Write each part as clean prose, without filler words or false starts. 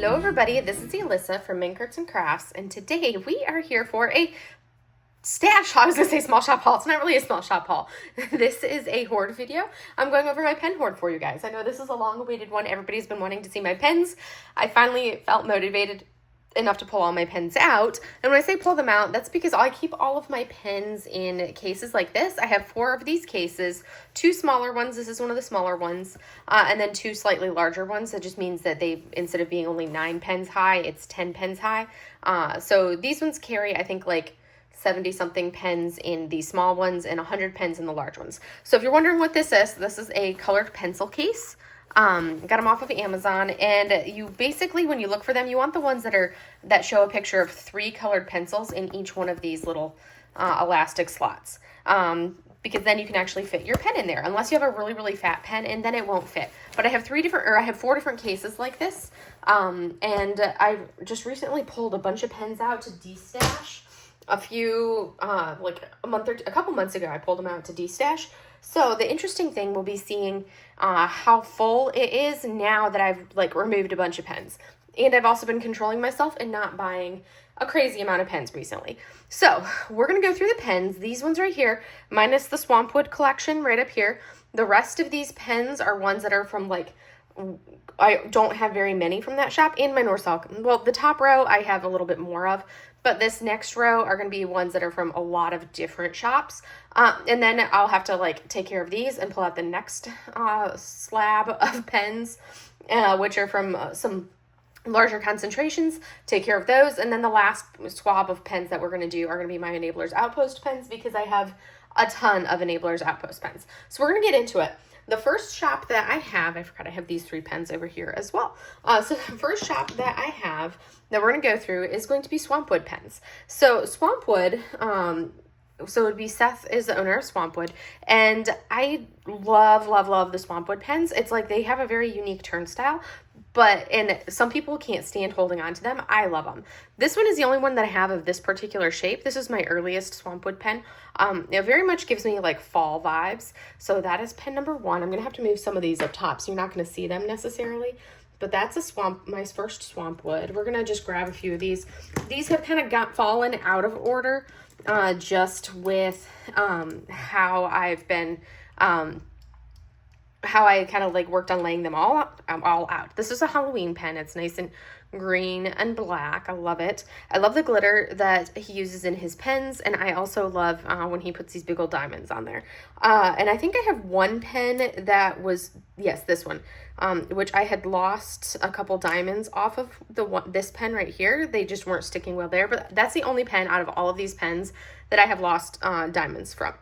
Hello everybody, this is Alyssa from Mink Arts and Crafts, and today we are here for a stash haul. I was going to say small shop haul. It's not really a small shop haul. This is a hoard video. I'm going over my pen hoard for you guys. I know this is a long-awaited one. Everybody's been wanting to see my pens. I finally felt motivated enough to pull all my pens out. And when I say pull them out, that's because I keep all of my pens in cases like this. I have 4 of these cases, 2 smaller ones. This is one of the smaller ones, and then 2 slightly larger ones. That just means that they, instead of being only 9 pens high, it's 10 pens high. So these ones carry, I think, like 70 something pens in the small ones and 100 pens in the large ones. So if you're wondering what this is a colored pencil case. Got them off of Amazon, and you basically, when you look for them, you want the ones that show a picture of 3 colored pencils in each one of these little elastic slots, because then you can actually fit your pen in there, unless you have a really, really fat pen, and then it won't fit. But I have 4 different cases like this, and I just recently pulled a bunch of pens out to destash. A couple months ago, I pulled them out to destash. So the interesting thing will be seeing how full it is now that I've removed a bunch of pens. And I've also been controlling myself and not buying a crazy amount of pens recently. So we're going to go through the pens. These ones right here, minus the Swampwood collection right up here. The rest of these pens are ones that are from I don't have very many from that shop. In my Norse Alchemist, well, the top row I have a little bit more of, but this next row are going to be ones that are from a lot of different shops. And then I'll have to take care of these and pull out the next slab of pens, which are from some larger concentrations, take care of those. And then the last swab of pens that we're going to do are going to be my Enablers Outpost pens, because I have a ton of Enablers Outpost pens. So we're going to get into it. The first shop that I have, I forgot I have these 3 pens over here as well. So the first shop that I have that we're going to go through is going to be Swampwood pens. So Swampwood, so it would be Seth is the owner of Swampwood, and I love the Swampwood pens. It's like they have a very unique turnstile, and some people can't stand holding on to them. I love them. This one is the only one that I have of this particular shape. This is my earliest Swampwood pen. It very much gives me fall vibes. So that is pen number 1. I'm going to have to move some of these up top, so you're not going to see them necessarily. But that's my first Swampwood. We're going to just grab a few of these. These have kind of fallen out of order, just with how I've been... how I kind of worked on laying them all out. This is a Halloween pen. It's nice and green and black. I love it. I love the glitter that he uses in his pens, and I also love when he puts these big old diamonds on there. And I think I have one pen that was, yes, this one, which I had lost a couple diamonds off of this pen right here. They just weren't sticking well there, but that's the only pen out of all of these pens that I have lost diamonds from.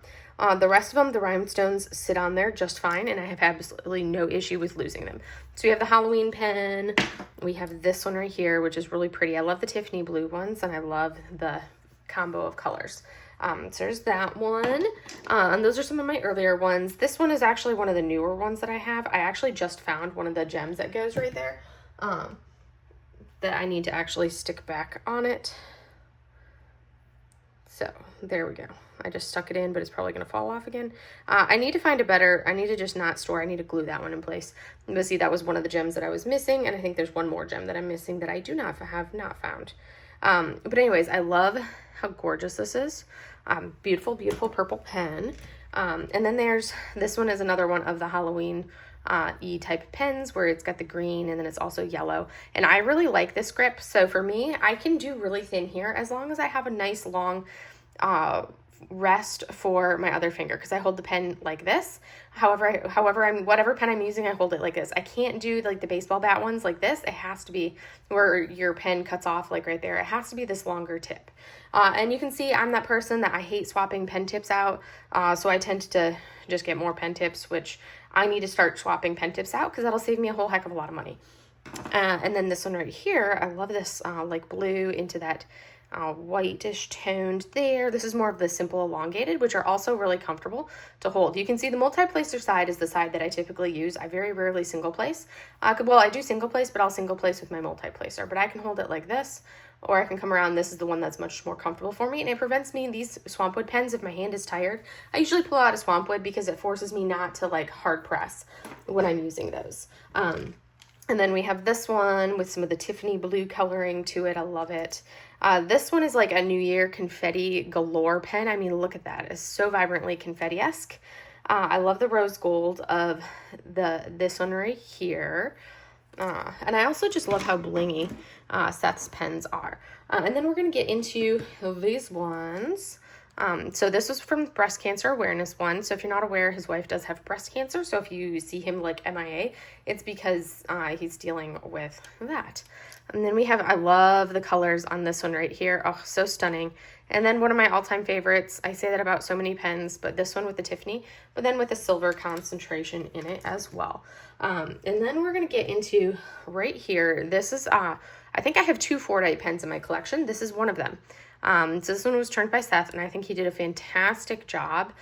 The rest of them, the rhinestones sit on there just fine, and I have absolutely no issue with losing them. So we have the Halloween pen. We have this one right here, which is really pretty. I love the Tiffany blue ones, and I love the combo of colors. So there's that one. And those are some of my earlier ones. This one is actually one of the newer ones that I have. I actually just found one of the gems that goes right there, that I need to actually stick back on it. So there we go. I just stuck it in, but it's probably going to fall off again. I need to find I need to just not store. I need to glue that one in place. But see, that was one of the gems that I was missing, and I think there's one more gem that I'm missing that I have not found. But anyways, I love how gorgeous this is. Beautiful, beautiful purple pen. And then this one is another one of the Halloween E-type pens, where it's got the green and then it's also yellow. And I really like this grip. So for me, I can do really thin here as long as I have a nice long rest for my other finger, because I hold the pen like this. However, whatever pen I'm using, I hold it like this. I can't do the baseball bat ones like this. It has to be where your pen cuts off right there. It has to be this longer tip. And you can see I'm that person that I hate swapping pen tips out. So I tend to just get more pen tips, which I need to start swapping pen tips out, because that'll save me a whole heck of a lot of money. And then this one right here, I love this blue into that whitish toned there. This is more of the simple elongated, which are also really comfortable to hold. You can see the multi-placer side is the side that I typically use. I very rarely single place. Well, I do single place, but I'll single place with my multi-placer. But I can hold it like this, or I can come around. This is the one that's much more comfortable for me, and it prevents me, these Swampwood pens, if my hand is tired, I usually pull out a Swampwood because it forces me not to hard press when I'm using those. And then we have this one with some of the Tiffany blue coloring to it. I love it. This one is like a New Year confetti galore pen. I mean, look at that. It's so vibrantly confetti-esque. I love the rose gold of this one right here. And I also just love how blingy Seth's pens are. And then we're going to get into these ones. So this was from breast cancer awareness one. So if you're not aware, his wife does have breast cancer. So if you see him like MIA, it's because he's dealing with that. And then we have, I love the colors on this one right here. Oh, so stunning. And then one of my all-time favorites, I say that about so many pens, but this one with the Tiffany, but then with the silver concentration in it as well. And then we're going to get into right here. This is, I think I have 2 Fordite pens in my collection. This is one of them. So this one was turned by Seth, and I think he did a fantastic job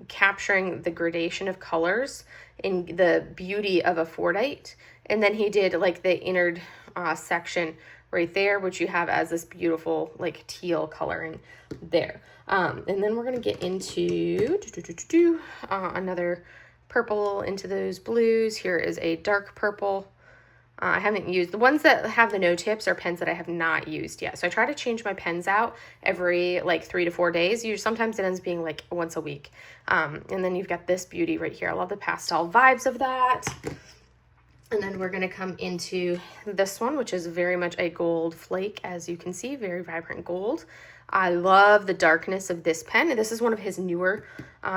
capturing the gradation of colors and the beauty of a Fordite. And then he did like the inner section right there, which you have as this beautiful like teal coloring there. And then we're going to get into another purple into those blues. Here is a dark purple. I haven't used, the ones that have the no tips are pens that I have not used yet. So I try to change my pens out every like 3 to 4 days. Sometimes it ends being like once a week. And then you've got this beauty right here. I love the pastel vibes of that. And then we're going to come into this one, which is very much a gold flake, as you can see, very vibrant gold. I love the darkness of this pen. This is one of his newer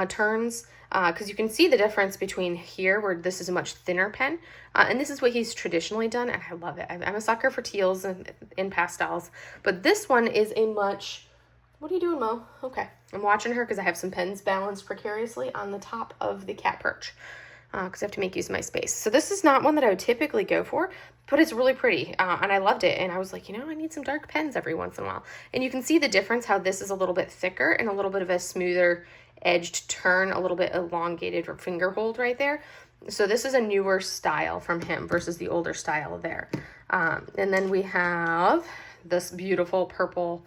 turns, because you can see the difference between here, where this is a much thinner pen, and this is what he's traditionally done, and I love it. I'm a sucker for teals and pastels, but this one is a much... What are you doing, Mo? Okay. I'm watching her because I have some pens balanced precariously on the top of the cat perch, because I have to make use of my space. So this is not one that I would typically go for, but it's really pretty, and I loved it. And I was like, you know, I need some dark pens every once in a while. And you can see the difference, how this is a little bit thicker and a little bit of a smoother edged turn, a little bit elongated finger hold right there. So this is a newer style from him versus the older style there. And then we have this beautiful purple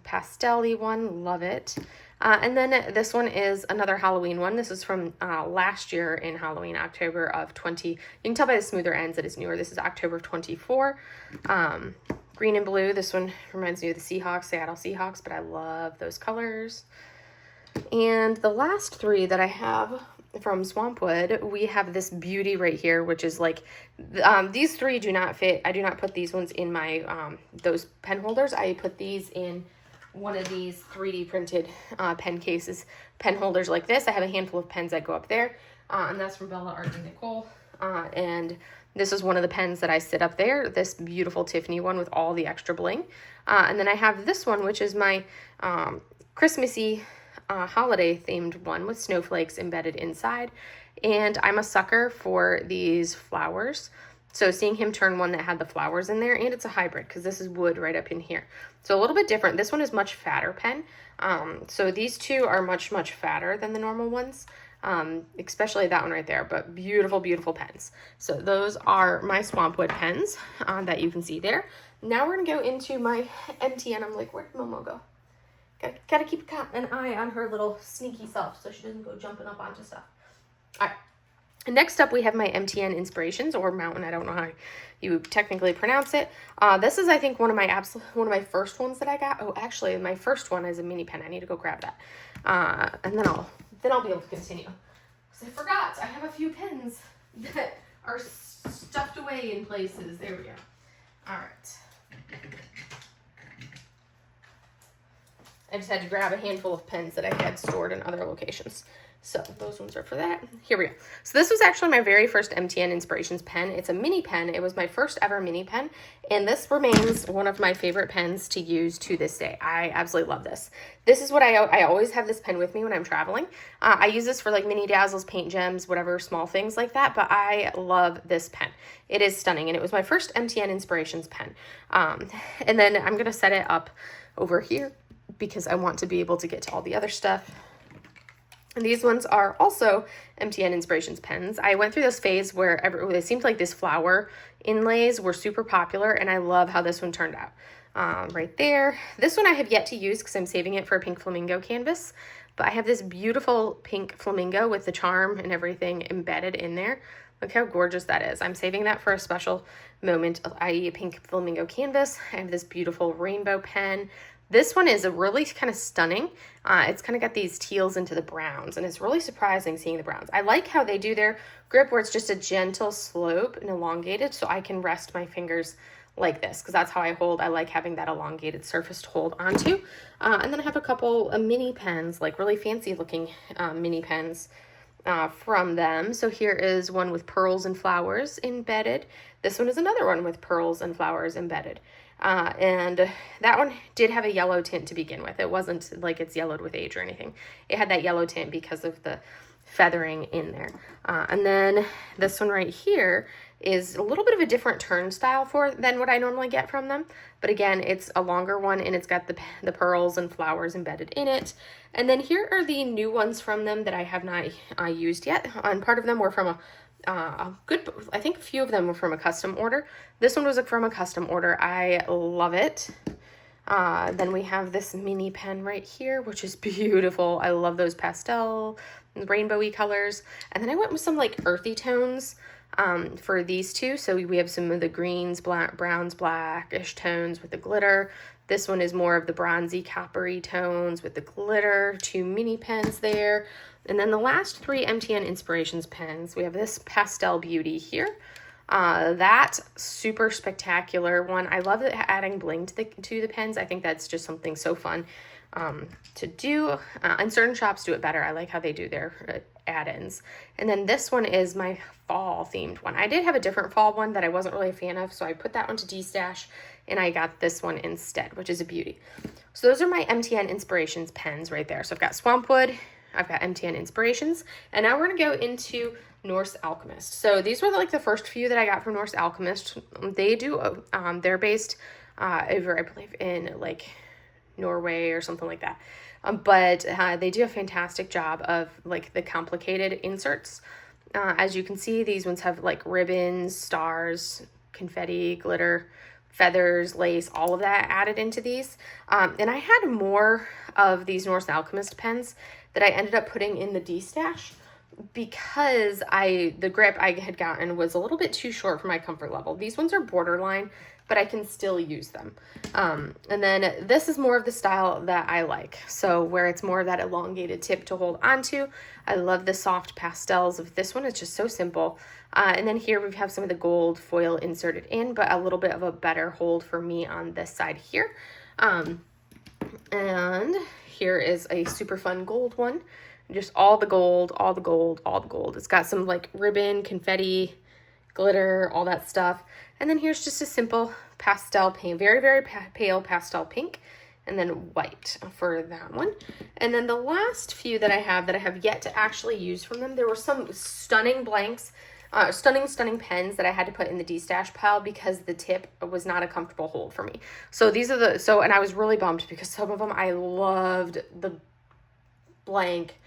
pastel-y one, love it. And then this one is another Halloween one. This is from last year in Halloween, October of 20. You can tell by the smoother ends that it's newer. This is October of 24. Green and blue. This one reminds me of the Seahawks, Seattle Seahawks, but I love those colors. And the last 3 that I have from Swampwood, we have this beauty right here, which is like, these 3 do not fit. I do not put these ones in my, those pen holders. I put these in one of these 3D printed pen cases, pen holders like this. I have a handful of pens that go up there, and that's from Bella Art and Nicole. And this is one of the pens that I sit up there, this beautiful Tiffany one with all the extra bling. And then I have this one, which is my Christmassy holiday themed one with snowflakes embedded inside. And I'm a sucker for these flowers. So seeing him turn one that had the flowers in there, and it's a hybrid because this is wood right up in here. So a little bit different. This one is much fatter pen. So these 2 are much, much fatter than the normal ones, especially that one right there, but beautiful, beautiful pens. So those are my Swampwood pens that you can see there. Now we're going to go into my MTN. I'm like, where did Momo go? Gotta keep an eye on her little sneaky self so she doesn't go jumping up onto stuff. All right. Next up, we have my MTN Inspirations, or Mountain. I don't know how you technically pronounce it. This is, I think, one of my first ones that I got. Oh, actually, my first one is a mini pen. I need to go grab that, and then I'll be able to continue. Because I forgot, I have a few pens that are stuffed away in places. There we go. All right. I just had to grab a handful of pens that I had stored in other locations. So those ones are for that. Here we go. So this was actually my very first MTN Inspirations pen. It's a mini pen. It was my first ever mini pen. And this remains one of my favorite pens to use to this day. I absolutely love this. This is what I always have this pen with me when I'm traveling. I use this for like mini dazzles, paint gems, whatever, small things like that. But I love this pen. It is stunning. And it was my first MTN Inspirations pen. And then I'm going to set it up over here because I want to be able to get to all the other stuff. And these ones are also MTN Inspirations pens. I went through this phase where it seemed like these flower inlays were super popular, and I love how this one turned out. Right there. This one I have yet to use because I'm saving it for a pink flamingo canvas. But I have this beautiful pink flamingo with the charm and everything embedded in there. Look how gorgeous that is. I'm saving that for a special moment, i.e. a pink flamingo canvas. I have this beautiful rainbow pen. This one is a really kind of stunning. It's kind of got these teals into the browns, and it's really surprising seeing the browns. I like how they do their grip where it's just a gentle slope and elongated, so I can rest my fingers like this, because that's how I hold. I like having that elongated surface to hold onto. And then I have a couple mini pens, like really fancy looking mini pens from them. So here is one with pearls and flowers embedded. This one is another one with pearls and flowers embedded. And that one did have a yellow tint to begin with. It wasn't like it's yellowed with age or anything. It had that yellow tint because of the feathering in there. And then this one right here is a little bit of a different turn style than what I normally get from them. But again, it's a longer one, and it's got the pearls and flowers embedded in it. And then here are the new ones from them that I have not used yet. And part of them were from I think a few of them were from a custom order. This one was from a custom order. I love it. Then we have this mini pen right here, which is beautiful. I love those pastel rainbowy colors. And then I went with some like earthy tones for these two. So we have some of the greens, browns, blackish tones with the glitter. This one is more of the bronzy coppery tones with the glitter. 2 mini pens there. And then the last 3 MTN Inspirations pens, we have this Pastel Beauty here. That super spectacular one. I love adding bling to the pens. I think that's just something so fun to do. And certain shops do it better. I like how they do their add-ins. And then this one is my fall themed one. I did have a different fall one that I wasn't really a fan of, so I put that one to D-stash, and I got this one instead, which is a beauty. So those are my MTN Inspirations pens right there. So I've got Swampwood, I've got MTN Inspirations, and now we're going to go into Norse Alchemist. So these were like the first few that I got from Norse Alchemist. They do, they're based over, I believe, in like Norway or something like that. But they do a fantastic job of like the complicated inserts. As you can see, these ones have like ribbons, stars, confetti, glitter, feathers, lace, all of that added into these. And I had more of these Norse Alchemist pens that I ended up putting in the D-stash because the grip I had gotten was a little bit too short for my comfort level. These ones are borderline, but I can still use them. And then this is more of the style that I like. So where it's more of that elongated tip to hold onto. I love the soft pastels of this one. It's just so simple. And then here we have some of the gold foil inserted in, but a little bit of a better hold for me on this side here. And here is a super fun gold one. Just all the gold, all the gold, all the gold. It's got some like ribbon, confetti, glitter, all that stuff. And then here's just a simple pastel paint, very, very pale pastel pink, and then white for that one. And then the last few that I have yet to actually use from them, there were some stunning blanks, stunning pens that I had to put in the D-stash pile because the tip was not a comfortable hold for me. So these are and I was really bummed because some of them I loved the blank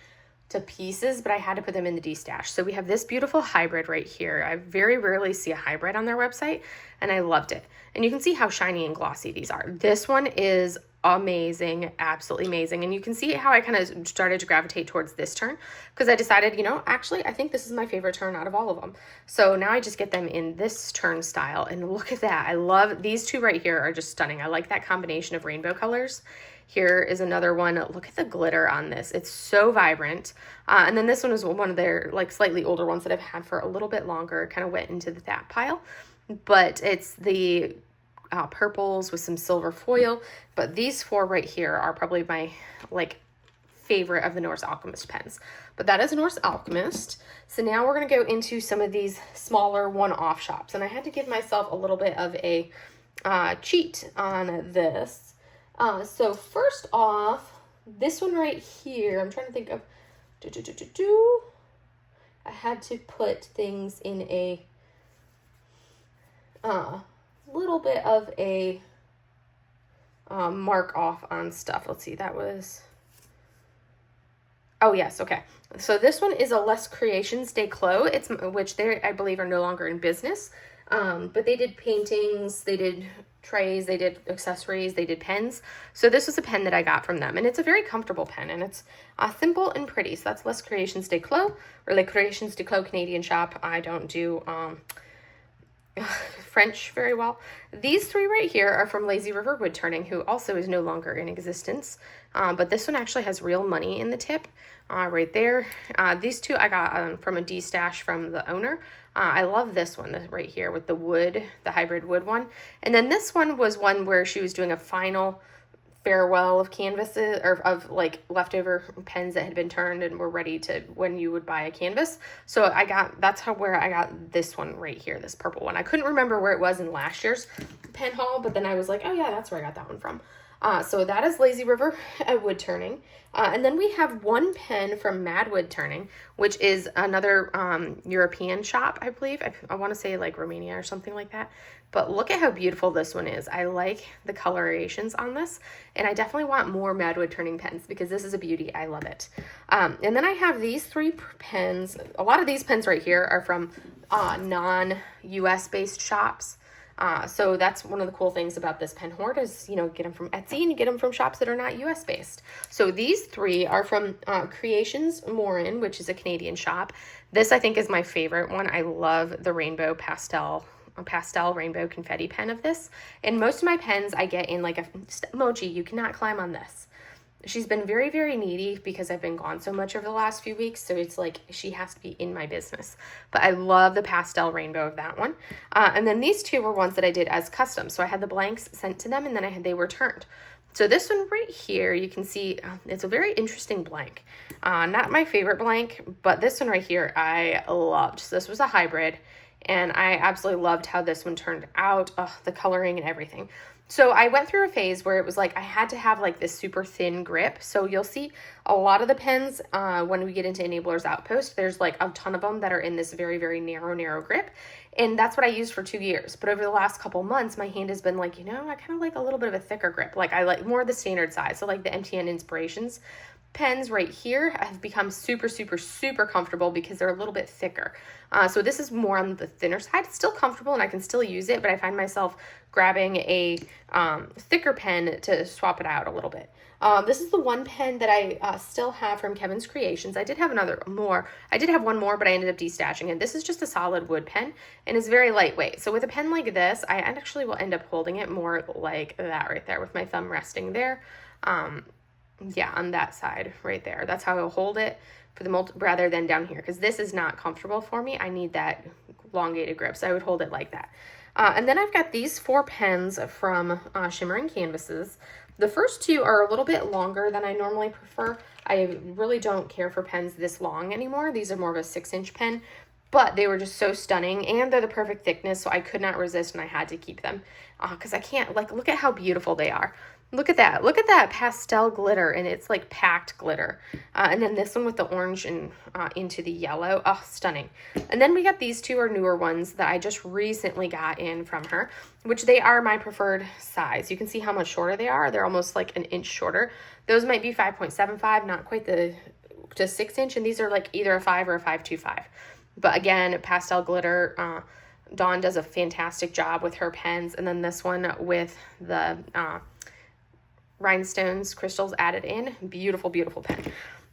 to pieces, but I had to put them in the D-stash. So we have this beautiful hybrid right here. I very rarely see a hybrid on their website, and I loved it. And you can see how shiny and glossy these are. This one is amazing, absolutely amazing. And you can see how I kind of started to gravitate towards this turn because I decided, actually, I think this is my favorite turn out of all of them. So now I just get them in this turn style, and look at that. I love these two right here are just stunning. I like that combination of rainbow colors. Here is another one. Look at the glitter on this. It's so vibrant. And then this one is one of their like slightly older ones that I've had for a little bit longer. Kind of went into that pile. But it's the purples with some silver foil. But these 4 right here are probably my like favorite of the Norse Alchemist pens. But that is Norse Alchemist. So now we're going to go into some of these smaller one-off shops. And I had to give myself a little bit of a cheat on this. So first off, this one right here, I'm trying to think of, I had to put things in a little bit of a mark off on stuff. Let's see, that was, oh yes, okay. So this one is a Les Creations de Clos, which they, I believe, are no longer in business. But they did paintings, they did trays, they did accessories, they did pens. So this was a pen that I got from them, and it's a very comfortable pen, and it's simple and pretty. So that's Les Creations de Clos, or Les Creations de Clos Canadian shop. I don't do French very well. These three right here are from Lazy River Woodturning, who also is no longer in existence. But this one actually has real money in the tip right there. These two I got from a D-stash from the owner. I love this one right here with the wood, the hybrid wood one. And then this one was one where she was doing a final farewell of canvases, or of like leftover pens that had been turned and were ready to when you would buy a canvas. So that's where I got this one right here, this purple one. I couldn't remember where it was in last year's pen haul, but then I was like, oh yeah, that's where I got that one from. So that is Lazy River Woodturning. And then we have one pen from Mad Woodturning, which is another European shop, I believe. I want to say like Romania or something like that. But look at how beautiful this one is. I like the colorations on this, and I definitely want more Mad Woodturning pens because this is a beauty. I love it. And then I have these three pens. A lot of these pens right here are from non-US based shops. So that's one of the cool things about this pen hoard is, you know, get them from Etsy and you get them from shops that are not US based. So these three are from Creations Morin, which is a Canadian shop. This I think is my favorite one. I love the rainbow pastel rainbow confetti pen of this. And most of my pens I get in like a Mochi, you cannot climb on this. She's been very, very needy because I've been gone so much over the last few weeks. So it's like she has to be in my business. But I love the pastel rainbow of that one. And then these two were ones that I did as custom. So I had the blanks sent to them and then they were turned. So this one right here, you can see it's a very interesting blank. Not my favorite blank, but this one right here I loved. So this was a hybrid. And I absolutely loved how this one turned out, the coloring and everything. So I went through a phase where it was like I had to have like this super thin grip. So you'll see a lot of the pens when we get into Enablers Outpost, there's like a ton of them that are in this very, very narrow grip. And that's what I used for 2 years. But over the last couple months, my hand has been like, you know, I kind of like a little bit of a thicker grip. Like I like more of the standard size. So like the MTN Inspirations pens right here have become super, super, super comfortable because they're a little bit thicker. So this is more on the thinner side. It's still comfortable and I can still use it, but I find myself grabbing a thicker pen to swap it out a little bit. This is the one pen that I still have from Kevin's Creations. I did have I did have one more, but I ended up destashing it. This is just a solid wood pen and it's very lightweight. So with a pen like this, I actually will end up holding it more like that right there with my thumb resting there. Yeah, on that side right there. That's how I'll hold it for the rather than down here, because this is not comfortable for me. I need that elongated grip, so I would hold it like that. And then I've got these 4 pens from Shimmering Canvases. The first 2 are a little bit longer than I normally prefer. I really don't care for pens this long anymore. These are more of a 6-inch pen, but they were just so stunning and they're the perfect thickness, so I could not resist and I had to keep them because I can't, like, look at how beautiful they are. Look at that. Look at that pastel glitter, and it's like packed glitter. And then this one with the orange and into the yellow. Oh, stunning. And then we got these 2 are newer ones that I just recently got in from her, which they are my preferred size. You can see how much shorter they are. They're almost like an inch shorter. Those might be 5.75, not quite to 6-inch, and these are like either a 5 or a 5.25. But again, pastel glitter. Dawn does a fantastic job with her pens. And then this one with the rhinestones, crystals added in. Beautiful, beautiful pen.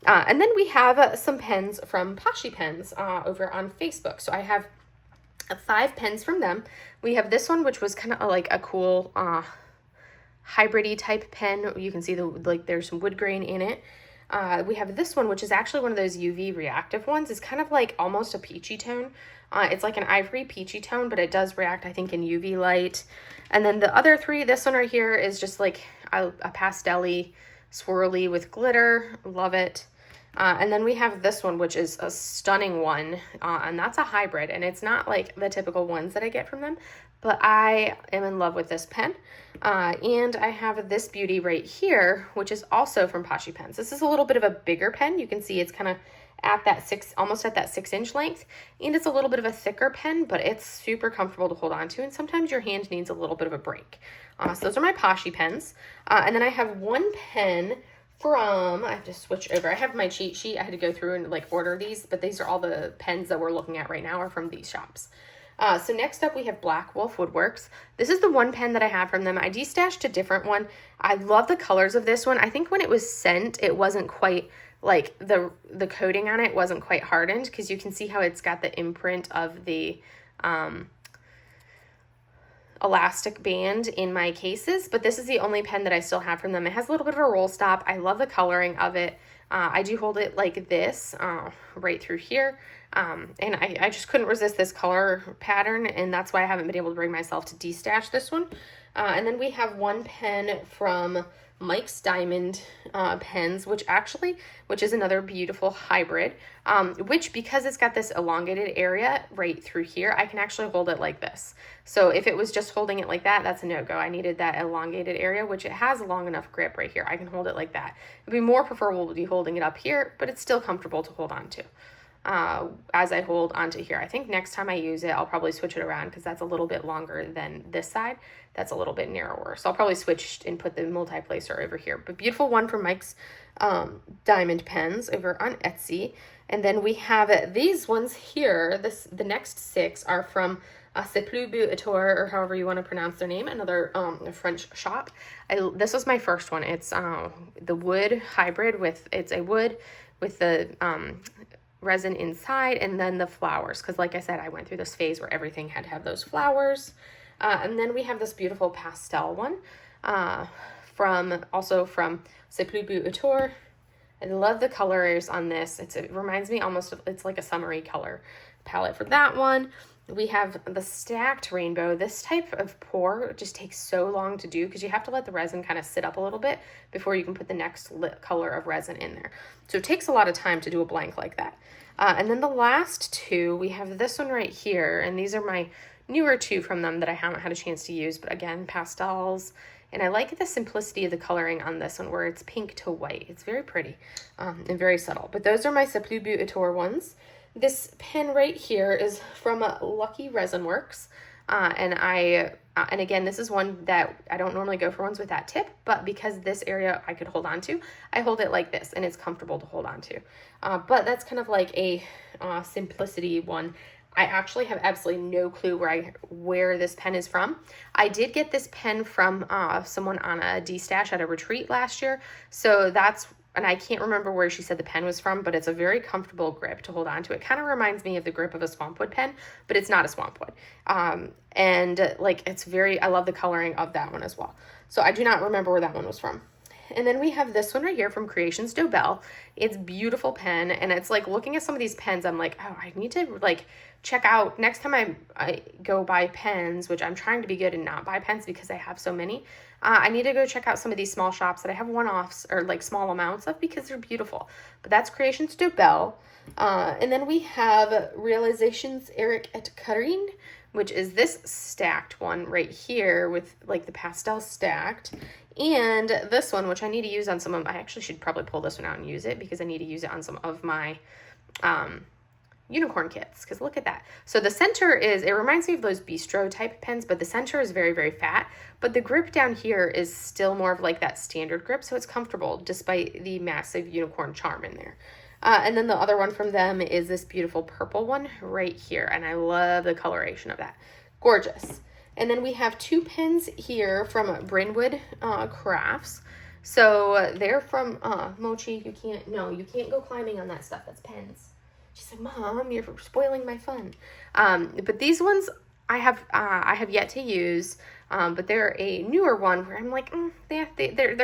And then we have some pens from Poshy Pens over on Facebook. So I have 5 pens from them. We have this one, which was kind of like a cool hybrid-y type pen. You can see there's some wood grain in it. We have this one, which is actually one of those UV reactive ones. It's kind of like almost a peachy tone. It's like an ivory peachy tone, but it does react, I think, in UV light. And then the other 3, this one right here is just like a pastel-y, swirly with glitter. Love it. And then we have this one, which is a stunning one, and that's a hybrid, and it's not like the typical ones that I get from them, but I am in love with this pen. And I have this beauty right here, which is also from Poshy Pens. This is a little bit of a bigger pen. You can see it's kind of at that almost at that 6-inch length, and it's a little bit of a thicker pen, but it's super comfortable to hold on to, and sometimes your hand needs a little bit of a break. So those are my Poshy Pens. And then I have one pen from, I have to switch over. I have my cheat sheet. I had to go through and like order these, but these are all the pens that we're looking at right now are from these shops. So next up we have Black Wolf Woodworks. This is the one pen that I have from them. I destashed a different one. I love the colors of this one. I think when it was sent, it wasn't quite like the coating on it wasn't quite hardened, because you can see how it's got the imprint of the elastic band in my cases, but this is the only pen that I still have from them. It has a little bit of a roll stop. I love the coloring of it. I do hold it like this, right through here. And I just couldn't resist this color pattern, and that's why I haven't been able to bring myself to destash this one. And then we have one pen from Mike's Diamond pens, which is another beautiful hybrid, which, because it's got this elongated area right through here, I can actually hold it like this. So if it was just holding it like that, that's a no-go. I needed that elongated area, which it has a long enough grip right here. I can hold it like that. It'd be more preferable to be holding it up here, but it's still comfortable to hold on to. As I hold onto here. I think next time I use it, I'll probably switch it around, because that's a little bit longer than this side. That's a little bit narrower. So I'll probably switch and put the multi-placer over here. But beautiful one from Mike's Diamond pens over on Etsy. And then we have these ones here. The next 6 are from C'est Plus Beau et Tour, or however you want to pronounce their name, another French shop. This was my first one. It's the wood hybrid it's a wood with the resin inside, and then the flowers, because like I said, I went through this phase where everything had to have those flowers. And then we have this beautiful pastel one from C'est Plus Beau et Tour. I love the colors on this. It reminds me almost of, it's like a summery color palette for that one. We have the stacked rainbow. This type of pour just takes so long to do, because you have to let the resin kind of sit up a little bit before you can put the next color of resin in there. So it takes a lot of time to do a blank like that. And then the last 2, we have this one right here, and these are my newer 2 from them that I haven't had a chance to use, but again, pastels. And I like the simplicity of the coloring on this one, where it's pink to white. It's very pretty and very subtle. But those are my C'est Plus Beau et Tour ones. This pen right here is from Lucky Resin Works. And again, this is one that I don't normally go for ones with that tip, but because this area I could hold on to, I hold it like this, and it's comfortable to hold on to. But that's kind of like a simplicity one. I actually have absolutely no clue where this pen is from. I did get this pen from someone on a destash at a retreat last year, so and I can't remember where she said the pen was from, but it's a very comfortable grip to hold on to. It kind of reminds me of the grip of a Swampwood pen, but it's not a Swampwood. And like, I love the coloring of that one as well. So I do not remember where that one was from. And then we have this one right here from Creations Dobell. It's beautiful pen, and it's like, looking at some of these pens, I'm like, oh, I need to like check out next time I go buy pens, which I'm trying to be good and not buy pens because I have so many. I need to go check out some of these small shops that I have one-offs or like small amounts of, because they're beautiful. But that's Creations Dobell. And then we have Realizations Eric et Karine, which is this stacked one right here with like the pastel stacked. And this one, which I need to use on I actually should probably pull this one out and use it, because I need to use it on some of my unicorn kits, because look at that. So the center it reminds me of those bistro type pens, but the center is very, very fat, but the grip down here is still more of like that standard grip, so it's comfortable despite the massive unicorn charm in there. And then the other one from them is this beautiful purple one right here, and I love the coloration of that. Gorgeous. And then we have 2 pens here from Brynwood Crafts. So they're from Mochi. You can't go climbing on that stuff. That's pens. She's like, Mom, you're spoiling my fun. But these ones I have yet to use. But they're a newer one where I'm like, they're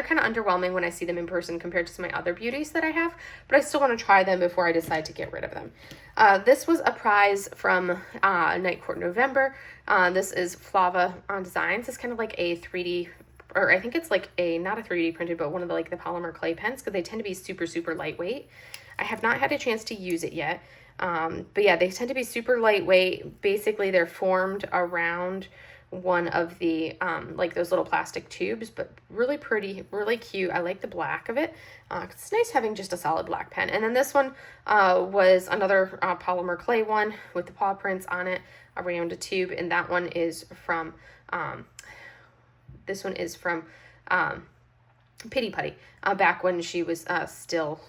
kind of underwhelming when I see them in person compared to some of my other beauties that I have. But I still want to try them before I decide to get rid of them. This was a prize from Night Court November. This is Flava on Designs. It's kind of like a 3D, or I think it's like not a 3D printed, but one of the polymer clay pens, because they tend to be super, super lightweight. I have not had a chance to use it yet. But yeah, they tend to be super lightweight. Basically, they're formed around one of the like those little plastic tubes, but really pretty, really cute. I like the black of it. It's nice having just a solid black pen. And then this one was another polymer clay one with the paw prints on it around a tube, and that one is from Pity Putty, back when she was still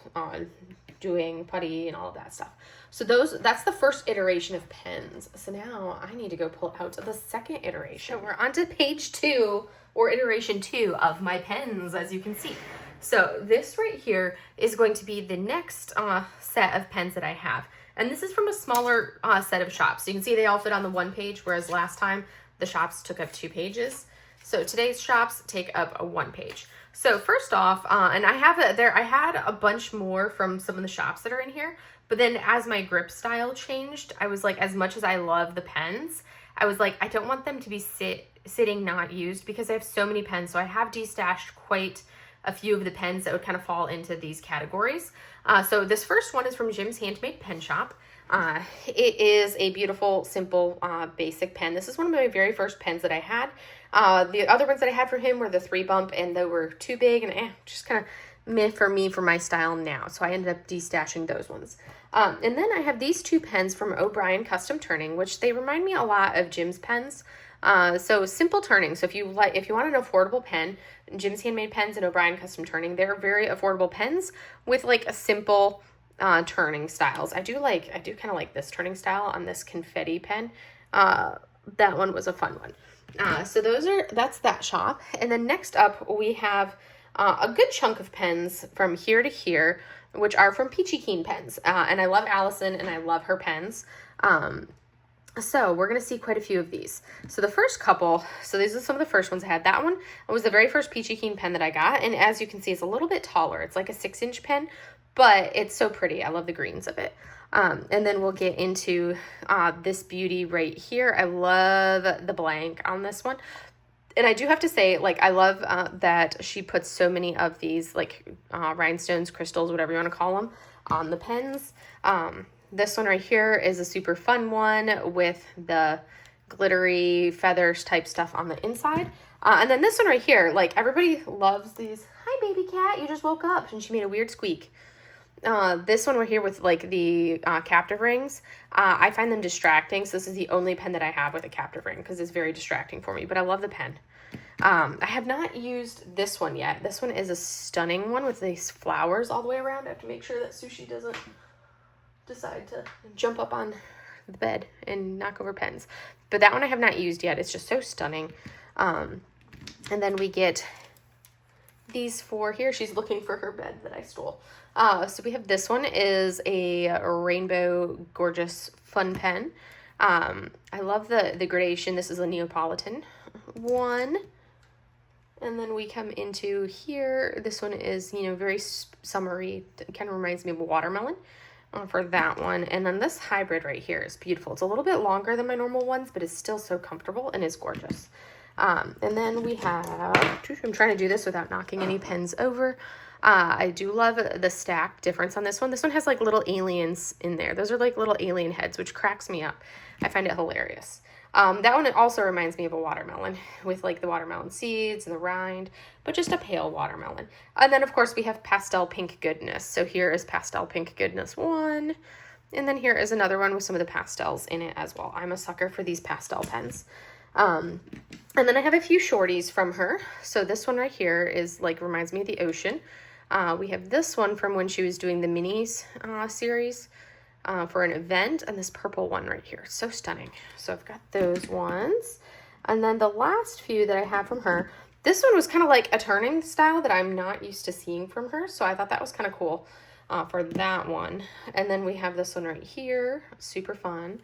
doing putty and all of that stuff. So that's the first iteration of pens. So now I need to go pull out the second iteration. So we're on to page 2, or iteration 2 of my pens, as you can see. So this right here is going to be the next set of pens that I have. And this is from a smaller set of shops. So you can see they all fit on the one page, whereas last time the shops took up 2 pages. So today's shops take up a 1 page. So first off, and I had a bunch more from some of the shops that are in here, but then as my grip style changed, I was like, as much as I love the pens, I was like, I don't want them to be sitting not used, because I have so many pens. So I have destashed quite a few of the pens that would kind of fall into these categories. So this first one is from Jim's Handmade Pen Shop. It is a beautiful, simple, basic pen. This is one of my very first pens that I had. The other ones that I had for him were the 3 bump, and they were too big and just kind of meh for me for my style now. So I ended up destashing those ones. And then I have these 2 pens from O'Brien Custom Turning, which they remind me a lot of Jim's pens. So simple turning. So if you want an affordable pen, Jim's Handmade Pens and O'Brien Custom Turning, they're very affordable pens with like a simple turning styles. I do kind of like this turning style on this confetti pen. That one was a fun one. So that's that shop. And then next up we have a good chunk of pens from here to here, which are from Peachy Keen Pens. And I love Allison and I love her pens. So we're going to see quite a few of these. So the first couple, so these are some of the first ones I had. That one was the very first Peachy Keen pen that I got. And as you can see, it's a little bit taller. It's like a 6-inch pen, but it's so pretty. I love the greens of it. And then we'll get into this beauty right here. I love the blank on this one. And I do have to say, like, I love that she puts so many of these, like, rhinestones, crystals, whatever you want to call them, on the pens. This one right here is a super fun one with the glittery feathers type stuff on the inside. And then this one right here, like, everybody loves these. Hi, baby cat, you just woke up. And she made a weird squeak. This one right here with, like, the captive rings, I find them distracting. So this is the only pen that I have with a captive ring because it's very distracting for me. But I love the pen. I have not used this one yet. This one is a stunning one with these flowers all the way around. I have to make sure that Sushi doesn't decide to jump up on the bed and knock over pens. But that one I have not used yet. It's just so stunning. And then we get these 4 here. She's looking for her bed that I stole. So we have this one is a rainbow gorgeous fun pen. I love the gradation. This is a Neapolitan one. And then we come into here. This one is, very summery. It kind of reminds me of a watermelon. For that one. And then this hybrid right here is beautiful. It's a little bit longer than my normal ones, but it's still so comfortable and is gorgeous. And then we have, I'm trying to do this without knocking any pens over. I do love the stack difference on this one. This one has like little aliens in there. Those are like little alien heads, which cracks me up. I find it hilarious. That one also reminds me of a watermelon with like the watermelon seeds and the rind, but just a pale watermelon. And then of course we have Pastel Pink Goodness. So here is Pastel Pink Goodness 1. And then here is another one with some of the pastels in it as well. I'm a sucker for these pastel pens. And then I have a few shorties from her. So this one right here is like, reminds me of the ocean. We have this one from when she was doing the minis series. For an event, and this purple one right here. So stunning. So I've got those ones. And then the last few that I have from her, this one was kind of like a turning style that I'm not used to seeing from her. So I thought that was kind of cool for that one. And then we have this one right here. Super fun.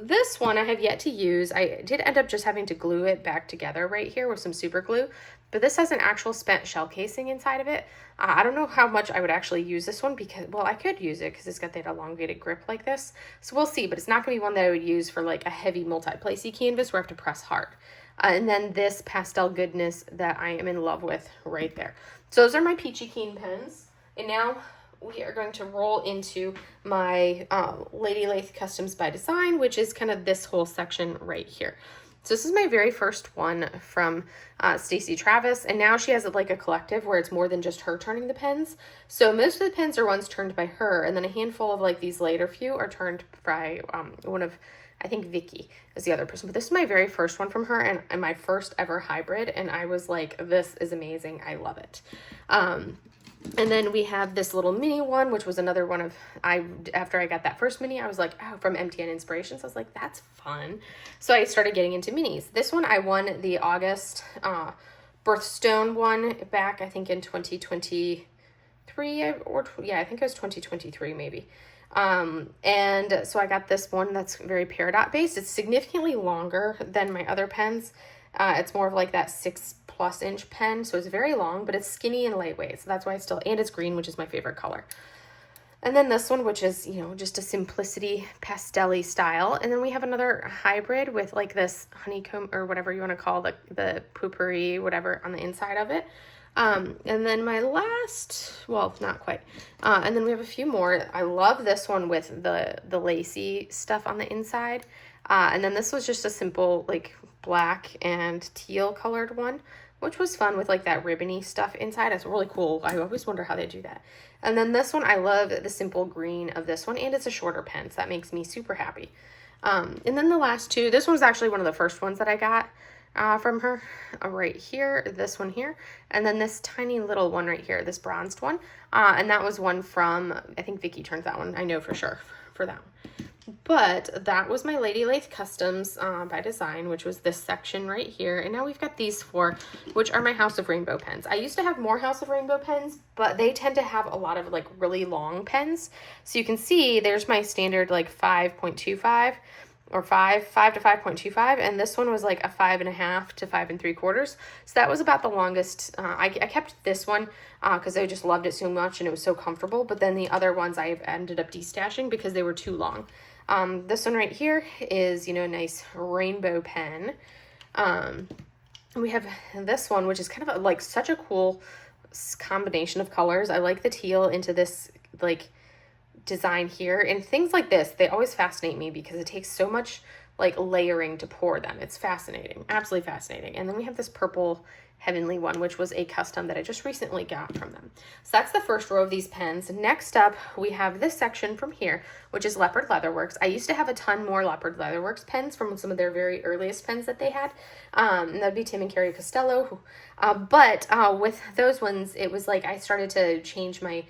This one I have yet to use. I did end up just having to glue it back together right here with some super glue. But this has an actual spent shell casing inside of it. I don't know how much I would actually use this one because, well, I could use it because it's got that elongated grip like this. So we'll see, but it's not going to be one that I would use for like a heavy multi-placey canvas where I have to press hard. And then this pastel goodness that I am in love with right there. So those are my Peachy Keen pens. And now we are going to roll into my Lady Lith Customs by Design, which is kind of this whole section right here. So this is my very first one from Stacy Travis, and now she has like a collective where it's more than just her turning the pens. So most of the pens are ones turned by her, and then a handful of like these later few are turned by one of, I think Vicky is the other person. But this is my very first one from her, and my first ever hybrid, and I was like, this is amazing. I love it. And then we have this little mini one, which was another one of, after I got that first mini, I was like, oh, from MTN Inspirations. I was like, that's fun. So I started getting into minis. This one, I won the August birthstone one back, I think in 2023, I think it was 2023 maybe. And so I got this one that's very peridot based. It's significantly longer than my other pens. It's more of like that 6+ inch pen, so it's very long, but it's skinny and lightweight, so that's why and it's green, which is my favorite color. And then this one, which is, just a simplicity pastel-y style. And then we have another hybrid with like this honeycomb, or whatever you want to call the poopery, whatever, on the inside of it. And then my last, well, not quite. And then we have a few more. I love this one with the lacy stuff on the inside. And then this was just a simple, like, black and teal colored one, which was fun with like that ribbony stuff inside. It's really cool. I always wonder how they do that. And then this one, I love the simple green of this one, and it's a shorter pen, so that makes me super happy. And then the last two, this one was actually one of the first ones that I got from her, right here, this one here, and then this tiny little one right here, this bronzed one, and that was one from, I think Vicky turned that one, I know for sure, for that one. But that was my Lady Lathe Customs by Design, which was this section right here. And now we've got these four, which are my House of Rainbow pens. I used to have more House of Rainbow pens, but they tend to have a lot of like really long pens. So you can see there's my standard like 5.25 or 5 to 5.25. And this one was like a 5.5 to 5 3/4. So that was about the longest. I kept this one because I just loved it so much and it was so comfortable. But then the other ones I ended up destashing because they were too long. This one right here is, a nice rainbow pen. We have this one, which is kind of like such a cool combination of colors. I like the teal into this like design here, and things like this, they always fascinate me because it takes so much like layering to pour them. It's fascinating, absolutely fascinating. And then we have this purple heavenly one, which was a custom that I just recently got from them. So that's the first row of these pens. Next up, we have this section from here, which is Leopard Leatherworks. I used to have a ton more Leopard Leatherworks pens from some of their very earliest pens that they had. And that'd be Tim and Carrie Costello. But with those ones, it was like I started to change my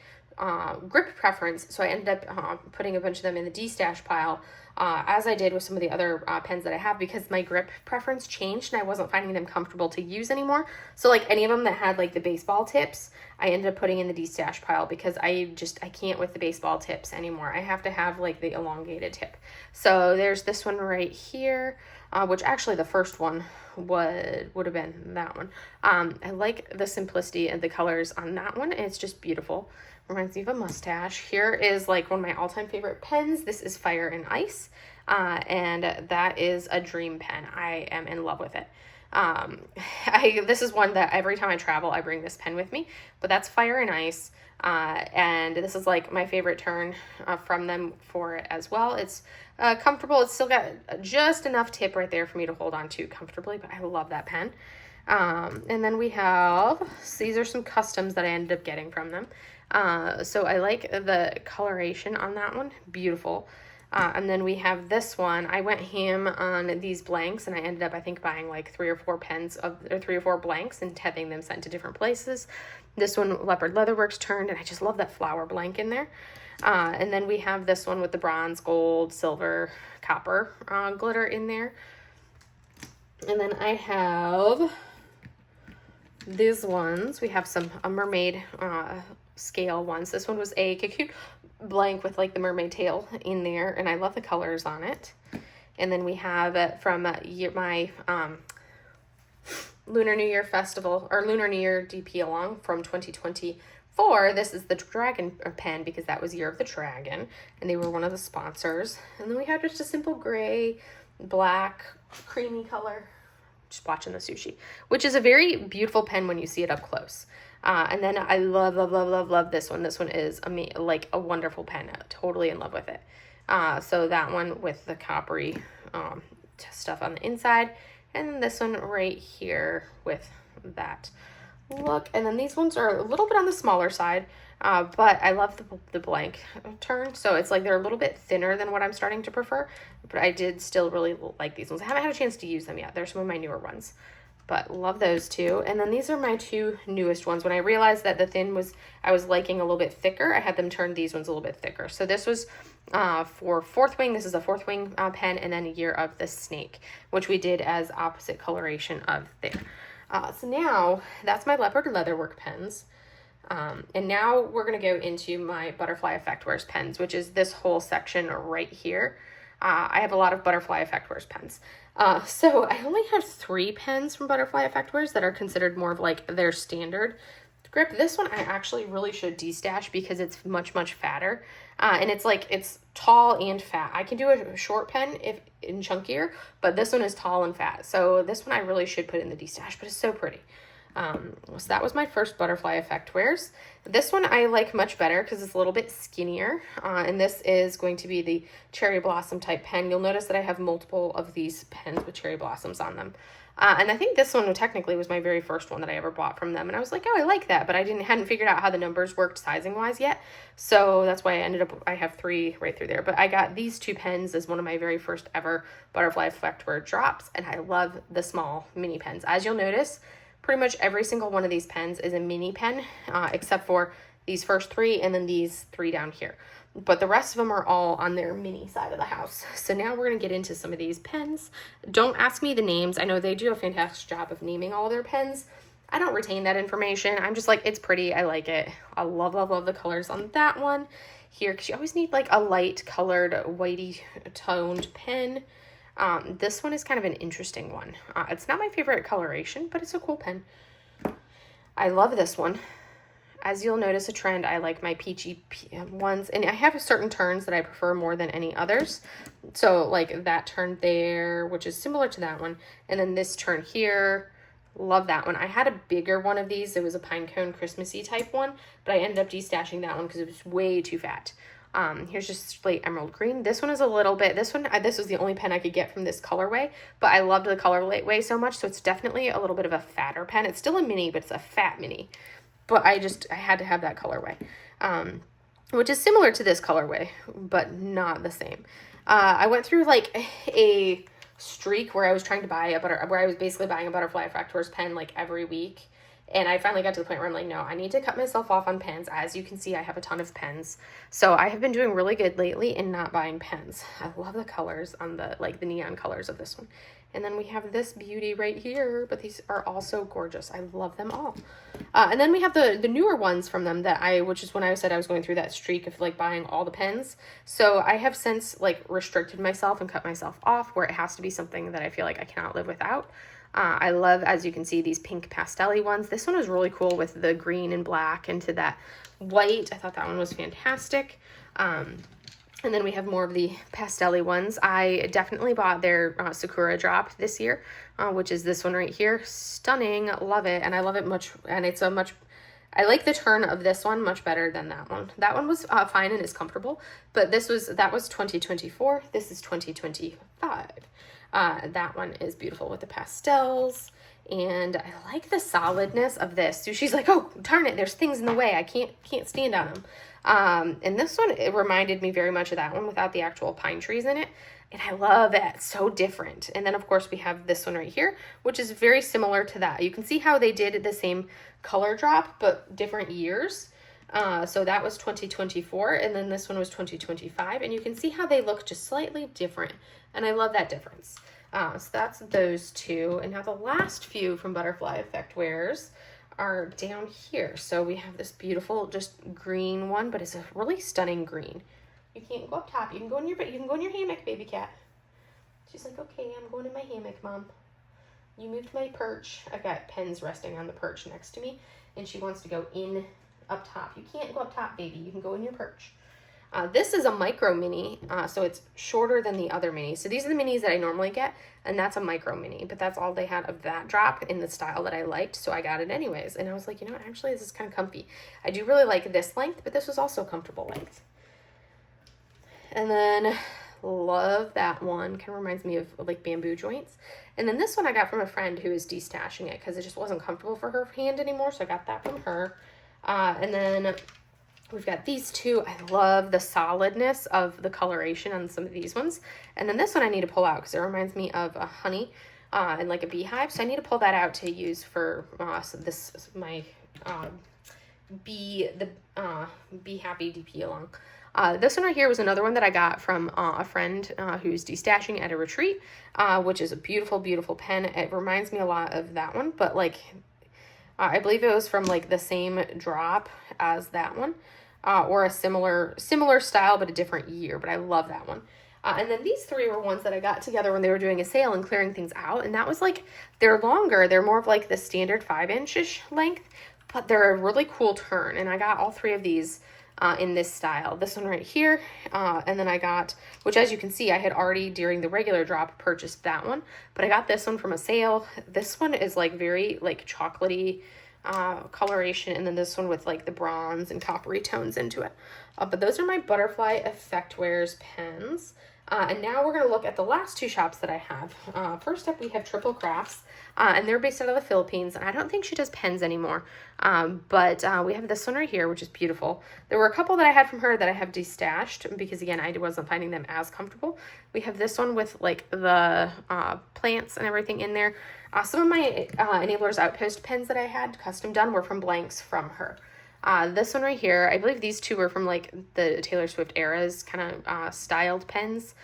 grip preference. So I ended up putting a bunch of them in the D-stash pile, as I did with some of the other pens that I have, because my grip preference changed and I wasn't finding them comfortable to use anymore. So like any of them that had like the baseball tips, I ended up putting in the D-stash pile because I can't with the baseball tips anymore. I have to have like the elongated tip. So there's this one right here, which actually the first one would have been that one. I like the simplicity of the colors on that one. It's just beautiful. Reminds me of a mustache. Here is like one of my all-time favorite pens. This is Fire and Ice, and that is a dream pen. I am in love with it. This is one that every time I travel, I bring this pen with me, but that's Fire and Ice, and this is like my favorite turn from them for it as well. It's comfortable. It's still got just enough tip right there for me to hold on to comfortably, but I love that pen. And then we have, so these are some customs that I ended up getting from them. So I like the coloration on that one. Beautiful. And then we have this one. I went ham on these blanks, and I ended up, I think, buying like 3 or 4 3 or 4 blanks and having them sent to different places. This one, Leopard Leatherworks turned, and I just love that flower blank in there. And then we have this one with the bronze, gold, silver, copper glitter in there. And then I have these ones. We have some mermaid scale ones. This one was a cocoon blank with like the mermaid tail in there, and I love the colors on it. And then we have it from my Lunar New Year Festival, or Lunar New Year DP along from 2024. This is the dragon pen because that was Year of the Dragon, and they were one of the sponsors. And then we have just a simple gray, black, creamy color. Just watching the sushi, which is a very beautiful pen when you see it up close. And then I love this one. This one is like a wonderful pen. I'm totally in love with it. So that one with the coppery stuff on the inside, and then this one right here with that look. And then these ones are a little bit on the smaller side, but I love the blank turn. So it's like they're a little bit thinner than what I'm starting to prefer, but I did still really like these ones. I haven't had a chance to use them yet. They're some of my newer ones. but love those two. And then these are my two newest ones. When I realized that the thin was, I was liking a little bit thicker, I had them turn these ones a little bit thicker. So this was for Fourth Wing. This is a Fourth Wing pen, and then Year of the Snake, which we did as opposite coloration of there. So now that's my leopard leatherwork pens. And now we're going to go into my Butterfly Effect Wears pens, which is this whole section right here. I have a lot of Butterfly Effect Wears pens. So I only have 3 pens from Butterfly Effect Wears that are considered more of like their standard grip. This one I actually really should destash because it's much, much fatter. And it's like, it's tall and fat. I can do a short pen if in chunkier, but this one is tall and fat. So this one I really should put in the destash, but it's so pretty. So that was my first Butterfly Effect Wears. This one I like much better because it's a little bit skinnier. And this is going to be the Cherry Blossom type pen. You'll notice that I have multiple of these pens with cherry blossoms on them. And I think this one technically was my very first one that I ever bought from them. And I was like, oh, I like that. But I hadn't figured out how the numbers worked sizing wise yet. So that's why I have 3 right through there. But I got these 2 pens as one of my very first ever Butterfly Effect Wear drops. And I love the small mini pens. As you'll notice, pretty much every single one of these pens is a mini pen, except for these first 3 and then these 3 down here. But the rest of them are all on their mini side of the house. So now we're going to get into some of these pens. Don't ask me the names. I know they do a fantastic job of naming all their pens. I don't retain that information. I'm just like, it's pretty. I like it. I love, love, love the colors on that one here, because you always need like a light colored, whitey toned pen. This one is kind of an interesting one. It's not my favorite coloration, but it's a cool pen. I love this one. As you'll notice a trend, I like my peachy ones, and I have certain turns that I prefer more than any others. So like that turn there, which is similar to that one, and then this turn here, love that one. I had a bigger one of these. It was a Pinecone Christmassy type one, but I ended up destashing that one because it was way too fat. Here's just slate emerald green. This one is a little bit, this was the only pen I could get from this colorway, but I loved the colorway so much. So it's definitely a little bit of a fatter pen. It's still a mini, but it's a fat mini. But I had to have that colorway, which is similar to this colorway, but not the same. I went through like a streak where I was trying to buy where I was basically buying a Butterfly Effect Wears pen like every week. And I finally got to the point where I'm like, no, I need to cut myself off on pens. As you can see, I have a ton of pens. So I have been doing really good lately in not buying pens. I love the colors on the neon colors of this one. And then we have this beauty right here, but these are also gorgeous. I love them all. And then we have the newer ones from them which is when I said I was going through that streak of like buying all the pens. So I have since like restricted myself and cut myself off where it has to be something that I feel like I cannot live without. I love, as you can see, these pink pastel-y ones. This one was really cool with the green and black into that white. I thought that one was fantastic. And then we have more of the pastel-y ones. I definitely bought their Sakura drop this year, which is this one right here. Stunning. Love it. And I love it much. And it's I like the turn of this one much better than that one. That one was fine and is comfortable, but that was 2024. This is 2025. That one is beautiful with the pastels, and I like the solidness of this. So she's like, oh, darn it, there's things in the way. I can't stand on them. And this one, it reminded me very much of that one without the actual pine trees in it. And I love it. It's so different. And then, of course, we have this one right here, which is very similar to that. You can see how they did the same color drop, but different years. So that was 2024, and then this one was 2025. And you can see how they look just slightly different. And I love that difference. So that's those two. And now the last few from Butterfly Effect Wears are down here. So we have this beautiful just green one, but it's a really stunning green. You can't go up top. You can go in your hammock, baby cat. She's like, okay, I'm going in my hammock, Mom. You moved my perch. I've got pens resting on the perch next to me, and she wants to go in up top. You can't go up top, baby. You can go in your perch. This is a micro mini, so it's shorter than the other minis. So these are the minis that I normally get, and that's a micro mini, but that's all they had of that drop in the style that I liked, so I got it anyways. And I was like, you know what, actually this is kind of comfy. I do really like this length, but this was also a comfortable length. And then love that one. Kind of reminds me of like bamboo joints. And then this one I got from a friend who is destashing it because it just wasn't comfortable for her hand anymore, so I got that from her. And then we've got these two. I love the solidness of the coloration on some of these ones. And then this one I need to pull out because it reminds me of a honey, and like a beehive. So I need to pull that out to use for my Be Happy DP along. This one right here was another one that I got from a friend who's destashing at a retreat, which is a beautiful, beautiful pen. It reminds me a lot of that one, but like I believe it was from like the same drop as that one, or a similar style but a different year. But I love that one. And then these three were ones that I got together when they were doing a sale and clearing things out. And that was like, they're longer. They're more of like the standard 5-inch-ish length, but they're a really cool turn. And I got all three of these in this style. This one right here, and then I got, which as you can see, I had already during the regular drop purchased that one, but I got this one from a sale. This one is like very like chocolatey coloration, and then this one with like the bronze and coppery tones into it. But those are my Butterfly Effect Wears pens. And now we're going to look at the last two shops that I have. First up, we have Triple Crafts, and they're based out of the Philippines, and I don't think she does pens anymore, but we have this one right here, which is beautiful. There were a couple that I had from her that I have destashed because, again, I wasn't finding them as comfortable. We have this one with, like, the plants and everything in there. Some of my Enablers Outpost pens that I had custom done were from blanks from her. This one right here, I believe these two were from like the Taylor Swift era's kind of styled pens.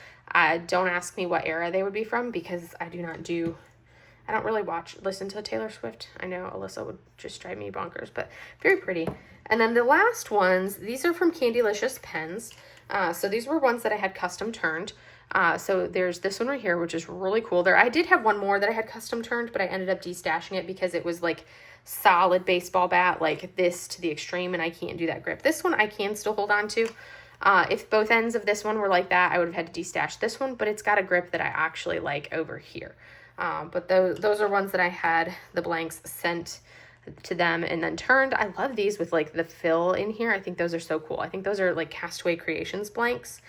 Don't ask me what era they would be from because I don't really listen to Taylor Swift. I know Alyssa would just drive me bonkers, but very pretty. And then the last ones, these are from Candylicious Pens. So these were ones that I had custom turned. So there's this one right here, which is really cool. I did have one more that I had custom turned, but I ended up destashing it because it was like solid baseball bat like this to the extreme, and I can't do that grip. This one I can still hold on to. If both ends of this one were like that, I would have had to destash this one, but it's got a grip that I actually like over here. But those are ones that I had the blanks sent to them and then turned. I love these with like the fill in here. I think those are so cool. I think those are like Castaway Creations blanks.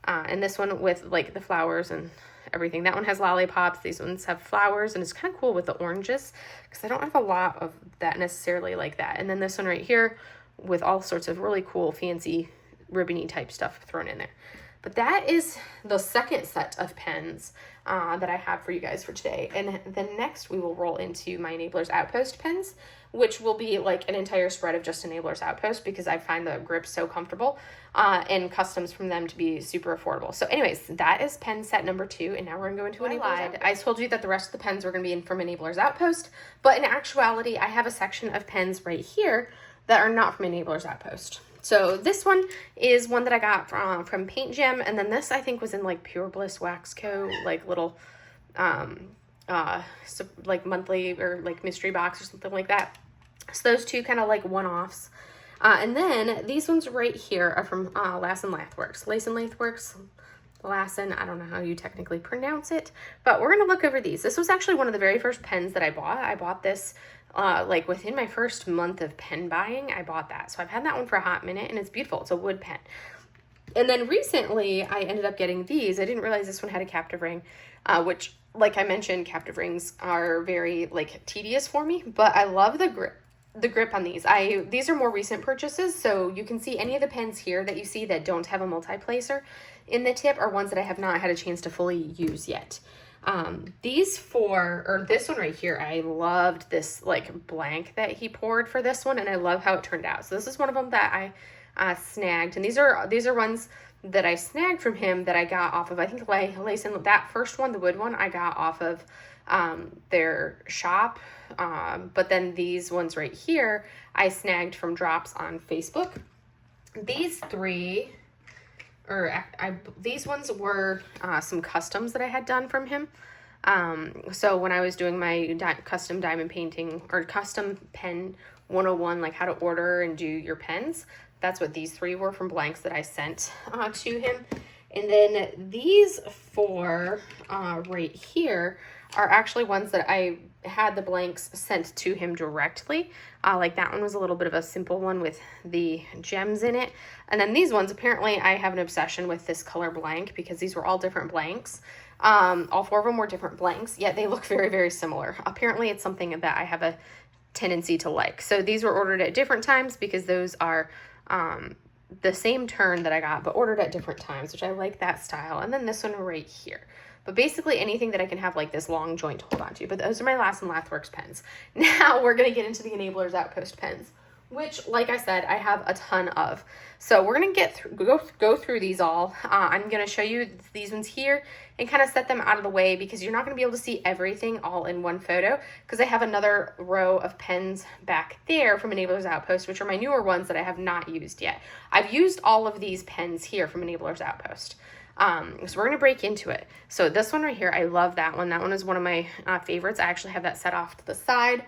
And this one with like the flowers and everything. That one has lollipops. These ones have flowers, and it's kind of cool with the oranges because I don't have a lot of that necessarily like that. And then this one right here with all sorts of really cool, fancy, ribbony type stuff thrown in there. But that is the second set of pens that I have for you guys for today. And then next we will roll into my Enablers Outpost pens, which will be like an entire spread of just Enablers Outpost because I find the grip so comfortable and customs from them to be super affordable. So anyways, that is pen set number 2. And now we're going to go into Enablers. I told you that the rest of the pens were going to be from Enablers Outpost, but in actuality, I have a section of pens right here that are not from Enablers Outpost. So this one is one that I got from Paint Gem, and then this I think was in like Pure Bliss Wax Co. like little like monthly or like mystery box or something like that. So those two kind of like one-offs. And then these ones right here are from Lassen Lathworks. Lassen, I don't know how you technically pronounce it, but we're going to look over these. This was actually one of the very first pens that I bought. I bought this like within my first month of pen buying, I bought that. So I've had that one for a hot minute, and it's beautiful. It's a wood pen. And then recently I ended up getting these. I didn't realize this one had a captive ring, which like I mentioned, captive rings are very like tedious for me, but I love the grip on these. These are more recent purchases, so you can see any of the pens here that you see that don't have a multi-placer in the tip are ones that I have not had a chance to fully use yet. This one right here, I loved this like blank that he poured for this one, and I love how it turned out. So this is one of them that I snagged, and these are ones that I snagged from him that I got off of, I think Lassen, that first one, the wood one, I got off of their shop, but then these ones right here I snagged from drops on Facebook. These three, these ones were some customs that I had done from him. So when I was doing my custom diamond painting or custom pen 101, like how to order and do your pens, that's what these three were from blanks that I sent to him. And then these four right here are actually ones that I had the blanks sent to him directly. Like that one was a little bit of a simple one with the gems in it. And then these ones, apparently I have an obsession with this color blank because these were all different blanks. All four of them were different blanks, yet they look very, very similar. Apparently it's something that I have a tendency to like. So these were ordered at different times because those are the same turn that I got, but ordered at different times, which I like that style. And then this one right here. but basically anything that I can have like this long joint to hold on to. But those are my Lassen Lathworks pens. Now we're going to get into the Enablers Outpost pens, which, like I said, I have a ton of. So we're going to go through these all. I'm going to show you these ones here and kind of set them out of the way because you're not going to be able to see everything all in one photo, because I have another row of pens back there from Enablers Outpost, which are my newer ones that I have not used yet. I've used all of these pens here from Enablers Outpost. So we're going to break into it. So this one right here, I love that one. That one is one of my favorites. I actually have that set off to the side.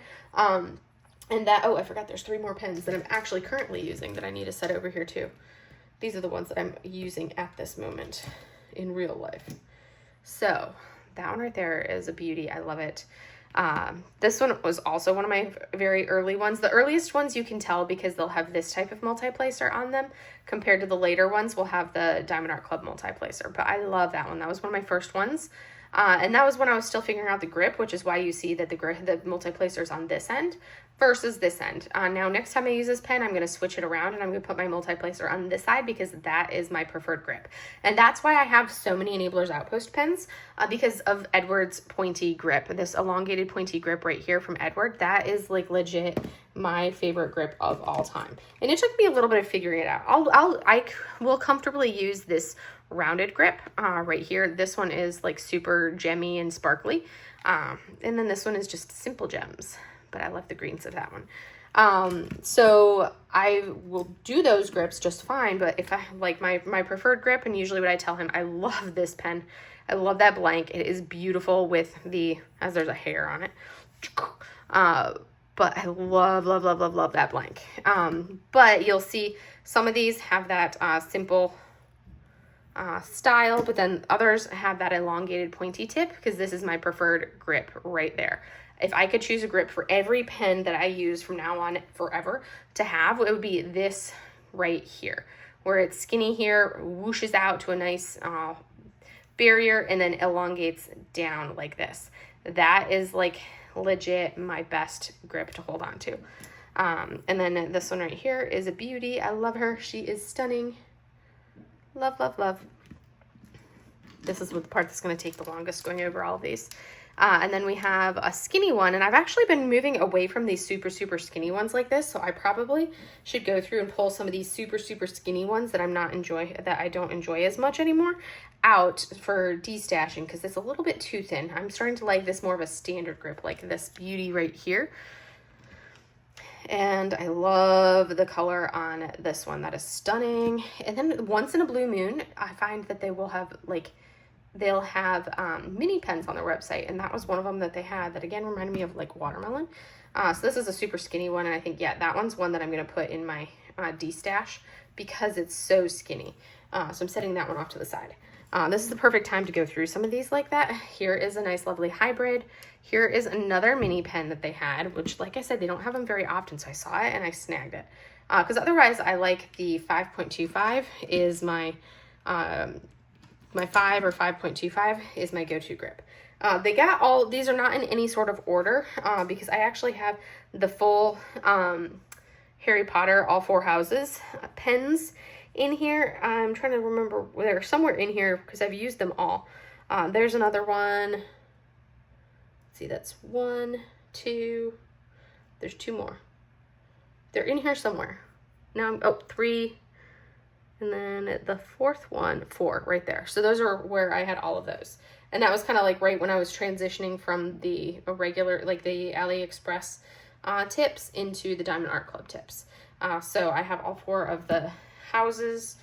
And that, oh, I forgot there's 3 more pens that I'm actually currently using that I need to set over here too. These are the ones that I'm using at this moment in real life. So that one right there is a beauty. I love it. This one was also one of my very early ones. The earliest ones you can tell because they'll have this type of multi-placer on them, compared to the later ones will have the Diamond Art Club multi-placer. But I love that one. That was one of my first ones. And that was when I was still figuring out the grip, which is why you see that the multi-placer is on this end versus this end. Now, next time I use this pen, I'm going to switch it around and I'm going to put my multi-placer on this side because that is my preferred grip. And that's why I have so many Enablers Outpost pens, because of Edward's pointy grip. This elongated pointy grip right here from Edward, that is like legit my favorite grip of all time. And it took me a little bit of figuring it out. I will comfortably use this rounded grip right here. This one is like super gemmy and sparkly. And then this one is just simple gems, but I love the greens of that one. So I will do those grips just fine, but if I like my preferred grip, and usually what I tell him, I love this pen. I love that blank. It is beautiful with as there's a hair on it. But I love that blank. But you'll see some of these have that simple style, but then others have that elongated pointy tip, because this is my preferred grip right there. If I could choose a grip for every pen that I use from now on forever to have, it would be this right here, where it's skinny here, whooshes out to a nice barrier, and then elongates down like this. That is like legit my best grip to hold on to. And then this one right here is a beauty. I love her. She is stunning. Love. This is the part that's going to take the longest, going over all of these. And then we have a skinny one, and I've actually been moving away from these super skinny ones like this, so I probably should go through and pull some of these super skinny ones that I don't enjoy as much anymore out for destashing, because it's a little bit too thin. I'm starting to like this more of a standard grip, like this beauty right here. And I love the color on this one. That is stunning. And then once in a blue moon, I find that they'll have mini pens on their website, and that was one of them that they had that again reminded me of like watermelon. So this is a super skinny one, and I think, yeah, that one's one that I'm going to put in my D-stash because it's so skinny. So I'm setting that one off to the side. This is the perfect time to go through some of these like that. Here is a nice lovely hybrid. Here is another mini pen that they had, which, like I said, they don't have them very often, so I saw it and I snagged it. Because otherwise I like the 5.25 is my 5 or 5.25 is my go-to grip. They got all, these are not in any sort of order, because I actually have the full Harry Potter All Four Houses pens in here. I'm trying to remember, they're somewhere in here because I've used them all. There's another one. Let's see, that's 1, 2, there's 2 more. They're in here somewhere. Now, 3, and then the 4th one, 4 right there. So those are where I had all of those. And that was kind of like right when I was transitioning from the regular, like the AliExpress tips into the Diamond Art Club tips. So I have all 4 of the houses.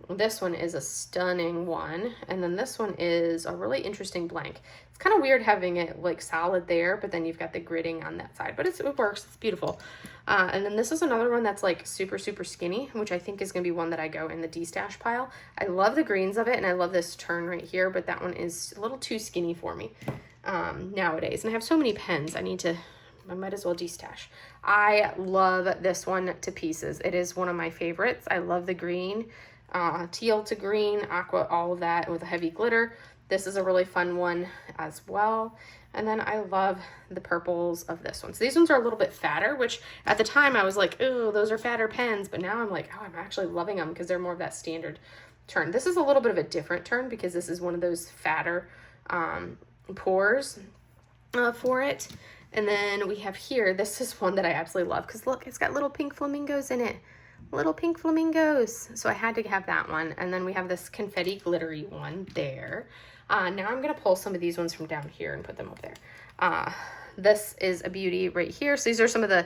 This one is a stunning one, and then this one is a really interesting blank. It's kind of weird having it like solid there, but then you've got the gridding on that side, but it works. It's beautiful. And then this is another one that's like super skinny, which I think is going to be one that I go in the D-stash pile. I love the greens of it, and I love this turn right here, but that one is a little too skinny for me nowadays. And I have so many pens, I might as well D-stash. I love this one to pieces. It is one of my favorites. I love the green, teal to green, aqua, all of that with a heavy glitter. This is a really fun one as well. And then I love the purples of this one. So these ones are a little bit fatter, which at the time I was like, oh, those are fatter pens. But now I'm like, oh, I'm actually loving them because they're more of that standard turn. This is a little bit of a different turn because this is one of those fatter pores for it. And then we have here, this is one that I absolutely love because look, it's got little pink flamingos in it. Little pink flamingos. So I had to have that one. And then we have this confetti glittery one there. Now I'm going to pull some of these ones from down here and put them up there. This is a beauty right here. So these are some of the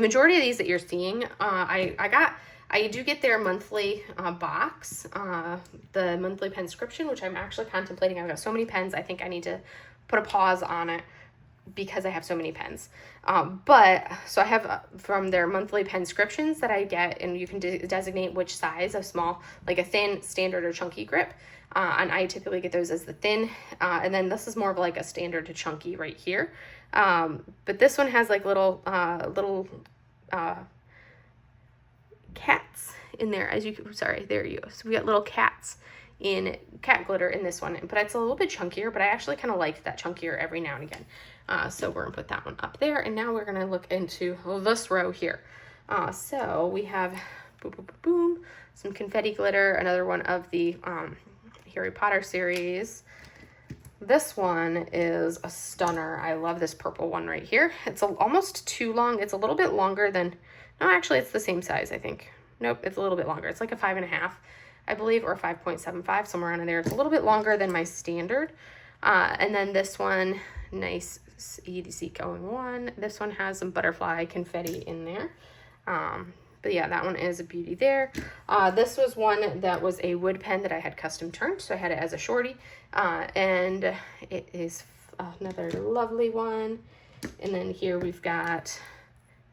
majority of these that you're seeing. I do get their monthly box, the monthly penscription, which I'm actually contemplating. I've got so many pens. I think I need to put a pause on it because I have so many pens. So I have from their monthly penscriptions that I get, and you can designate which size of small, like a thin, standard, or chunky grip. And I typically get those as the thin. And then this is more of like a standard to chunky right here. But this one has like little cats in there, there you go. So we got little cats in cat glitter in this one, but it's a little bit chunkier, but I actually kind of like that chunkier every now and again. So we're gonna put that one up there, and now we're gonna look into this row here. So we have boom, boom, boom, some confetti glitter, another one of the Harry Potter series. This one is a stunner. I love this purple one right here. It's almost too long. It's a little bit longer than, no, actually it's the same size, I think. Nope, it's a little bit longer. It's like a 5.5, I believe, or 5.75, somewhere around there. It's a little bit longer than my standard. And then this one, nice EDC going one. This one has some butterfly confetti in there. But yeah, that one is a beauty there. This was one that was a wood pen that I had custom turned, so I had it as a shorty. And it is another lovely one. And then here we've got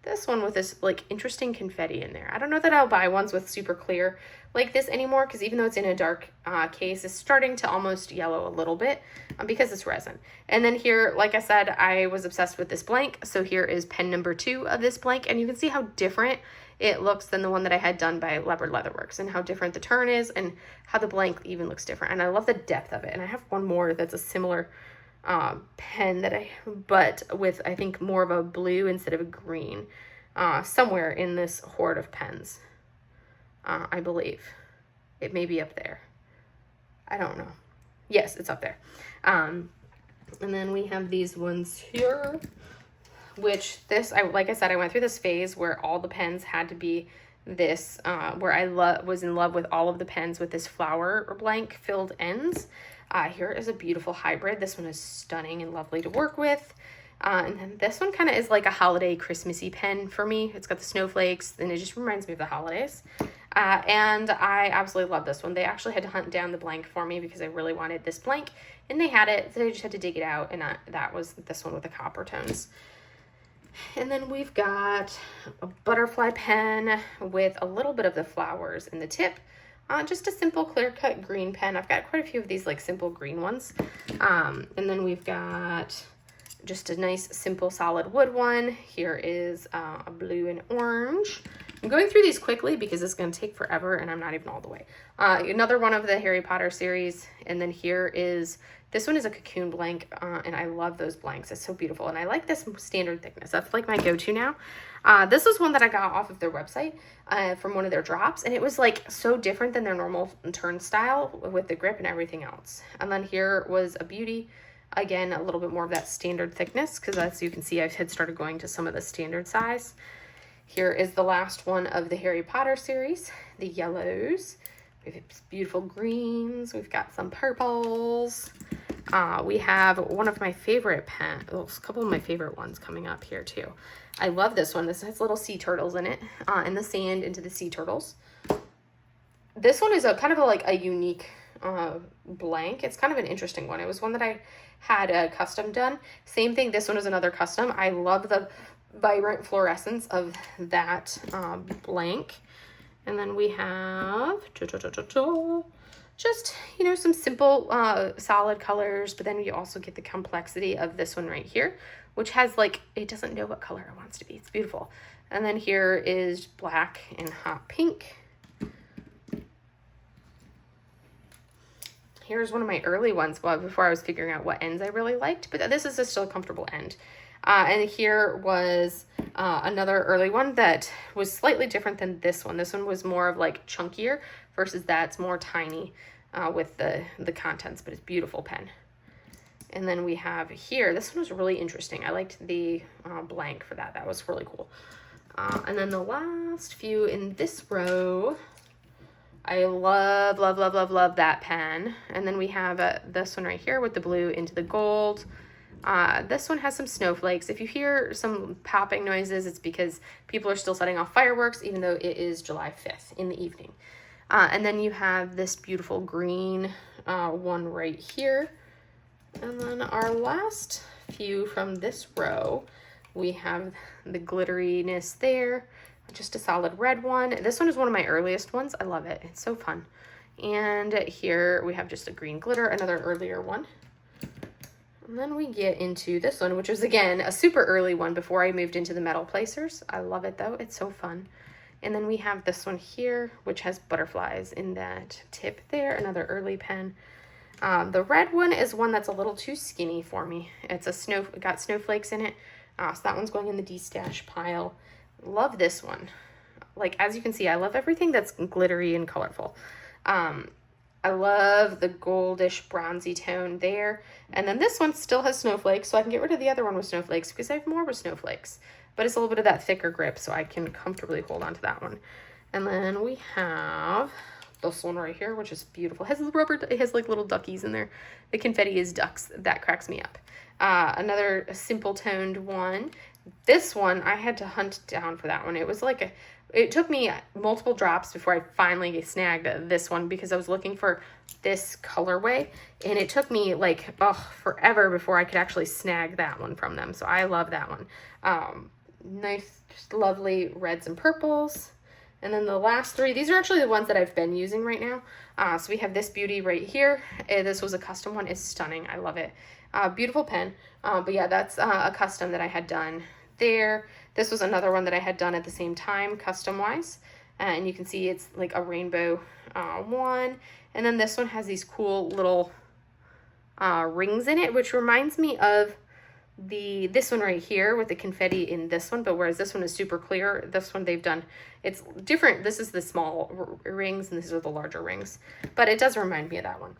this one with this like interesting confetti in there. I don't know that I'll buy ones with super clear like this anymore, because even though it's in a dark case, it's starting to almost yellow a little bit because it's resin. And then here, like I said, I was obsessed with this blank. So here is pen number 2 of this blank, and you can see how different it looks than the one that I had done by Leopard Leatherworks, and how different the turn is and how the blank even looks different. And I love the depth of it. And I have one more that's a similar pen but with, I think, more of a blue instead of a green, somewhere in this hoard of pens. I believe it may be up there. I don't know. Yes, it's up there. And then we have these ones here, which like I said, I went through this phase where all the pens had to be this, where I was in love with all of the pens with this flower or blank filled ends. Here is a beautiful hybrid. This one is stunning and lovely to work with. And then this one kind of is like a holiday Christmassy pen for me. It's got the snowflakes, and it just reminds me of the holidays. And I absolutely love this one. They actually had to hunt down the blank for me because I really wanted this blank, and they had it, so they just had to dig it out, and that was this one with the copper tones. And then we've got a butterfly pen with a little bit of the flowers in the tip. Just a simple clear cut green pen. I've got quite a few of these like simple green ones. And then we've got just a nice simple solid wood one. Here is a blue and orange. I'm going through these quickly because it's going to take forever, and I'm not even all the way. Another one of the Harry Potter series. And then here is, this one is a cocoon blank, and I love those blanks. It's so beautiful, and I like this standard thickness. That's like my go-to now. This is one that I got off of their website from one of their drops, and it was like so different than their normal turn style with the grip and everything else. And then here was a beauty. Again, a little bit more of that standard thickness, because as you can see, I had started going to some of the standard size. Here is the last one of the Harry Potter series, the yellows. We have beautiful greens. We've got some purples. We have one of my favorite a couple of my favorite ones coming up here too. I love this one. This has little sea turtles in it, in the sand into the sea turtles. This one is kind of like a unique blank. It's kind of an interesting one. It was one that I had custom done. Same thing. This one is another custom. I love the vibrant fluorescence of that blank. And then we have just, some simple solid colors, but then you also get the complexity of this one right here, which has like, it doesn't know what color it wants to be. It's beautiful. And then here is black and hot pink. Here's one of my early ones, before I was figuring out what ends I really liked, but this is still a comfortable end. And here was another early one that was slightly different than this one. This one was more of like chunkier versus that's more tiny with the contents, but it's a beautiful pen. And then we have here, this one was really interesting. I liked the blank for that. That was really cool. And then the last few in this row, I love, love, love, love, love that pen. And then we have this one right here with the blue into the gold. This one has some snowflakes. If you hear some popping noises, it's because people are still setting off fireworks, even though it is July 5th in the evening. And then you have this beautiful green one right here. And then our last few from this row, we have the glitteriness there, just a solid red one. This one is one of my earliest ones. I love it. It's so fun. And here we have just a green glitter, another earlier one. And then we get into this one, which was, again, a super early one before I moved into the metal placers. I love it, though. It's so fun. And then we have this one here, which has butterflies in that tip there, another early pen. The red one is one that's a little too skinny for me. It's got snowflakes in it. So that one's going in the D-stash pile. Love this one. Like, as you can see, I love everything that's glittery and colorful. I love the goldish bronzy tone there. And then this one still has snowflakes, so I can get rid of the other one with snowflakes because I have more with snowflakes. But it's a little bit of that thicker grip, so I can comfortably hold on to that one. And then we have this one right here, which is beautiful. It has rubber, it has like little duckies in there. The confetti is ducks. That cracks me up. Another simple toned one. This one, I had to hunt down for that one. It was like it took me multiple drops before I finally snagged this one because I was looking for this colorway, and it took me like, forever before I could actually snag that one from them. So I love that one. Nice, just lovely reds and purples. And then the last three, these are actually the ones that I've been using right now. So we have this beauty right here. This was a custom one. It's stunning. I love it. Beautiful pen. But yeah, that's a custom that I had done there. This was another one that I had done at the same time, custom-wise. And you can see it's like a rainbow one. And then this one has these cool little rings in it, which reminds me of this one right here with the confetti in this one, but whereas this one is super clear, this one they've done, it's different. This is the small rings and these are the larger rings, but it does remind me of that one.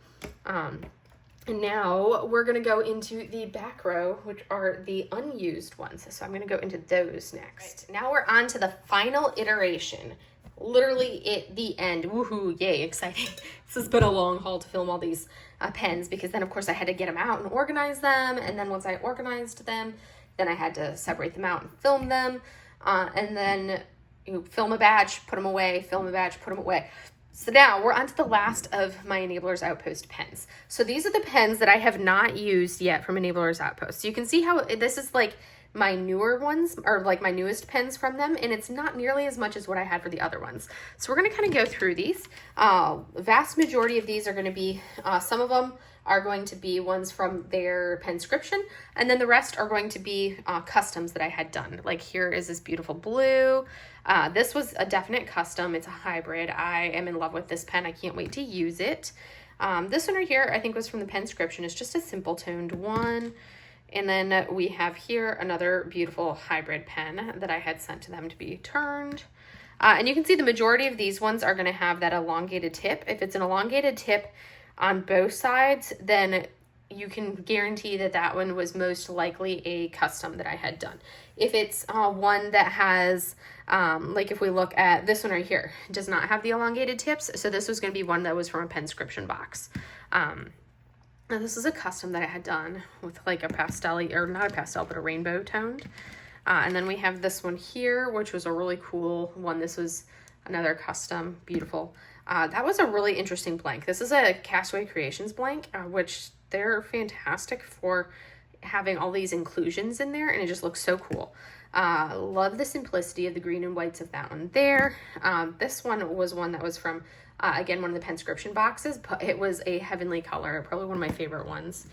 And now we're going to go into the back row, which are the unused ones. So I'm going to go into those next. Right. Now we're on to the final iteration. Literally at the end. Woohoo, yay, exciting. This has been a long haul to film all these pens because then of course I had to get them out and organize them. And then once I organized them, then I had to separate them out and film them. And then film a batch, put them away, film a batch, put them away. So now we're on to the last of my Enablers Outpost pens. So these are the pens that I have not used yet from Enablers Outpost. So you can see how this is like my newer ones, or like my newest pens from them, and it's not nearly as much as what I had for the other ones. So we're going to kind of go through these. Vast majority of these are going to be, some of them are going to be ones from their Penscription, and then the rest are going to be customs that I had done. Like here is this beautiful blue. This was a definite custom. It's a hybrid. I am in love with this pen. I can't wait to use it. This one right here, I think was from the Penscription. It's just a simple toned one. And then we have here another beautiful hybrid pen that I had sent to them to be turned. And you can see the majority of these ones are going to have that elongated tip. If it's an elongated tip on both sides, then you can guarantee that that one was most likely a custom that I had done. If it's one that has, like if we look at this one right here, it does not have the elongated tips. So this was going to be one that was from a Penscription box. Now this is a custom that I had done with like a pastel, or not a pastel, but a rainbow toned. And then we have this one here, which was a really cool one. This was another custom, beautiful. That was a really interesting blank. This is a Castaway Creations blank, which they're fantastic for having all these inclusions in there, and it just looks so cool. Love the simplicity of the green and whites of that one there. This one was one that was from, again, one of the Penscription boxes, but it was a heavenly color, probably one of my favorite ones.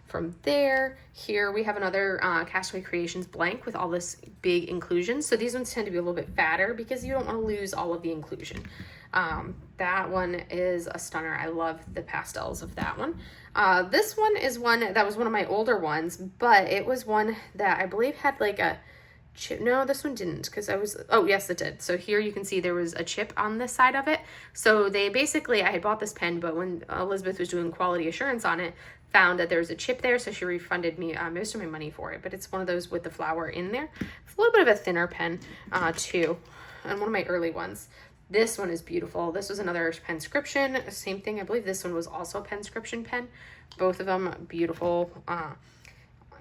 From there, here we have another Castaway Creations blank with all this big inclusion. So these ones tend to be a little bit fatter because you don't want to lose all of the inclusion. That one is a stunner. I love the pastels of that one. This one is one that was one of my older ones, but it was one that I believe had like a chip. No, this one didn't, because oh yes, it did. So here you can see there was a chip on this side of it. So they basically, I had bought this pen, but when Elizabeth was doing quality assurance on it, found that there's a chip there, so she refunded me most of my money for it. But it's one of those with the flower in there. It's a little bit of a thinner pen too, and one of my early ones. This one is beautiful. This was another Penscription. Same thing. I believe this one was also a Penscription pen. Both of them beautiful.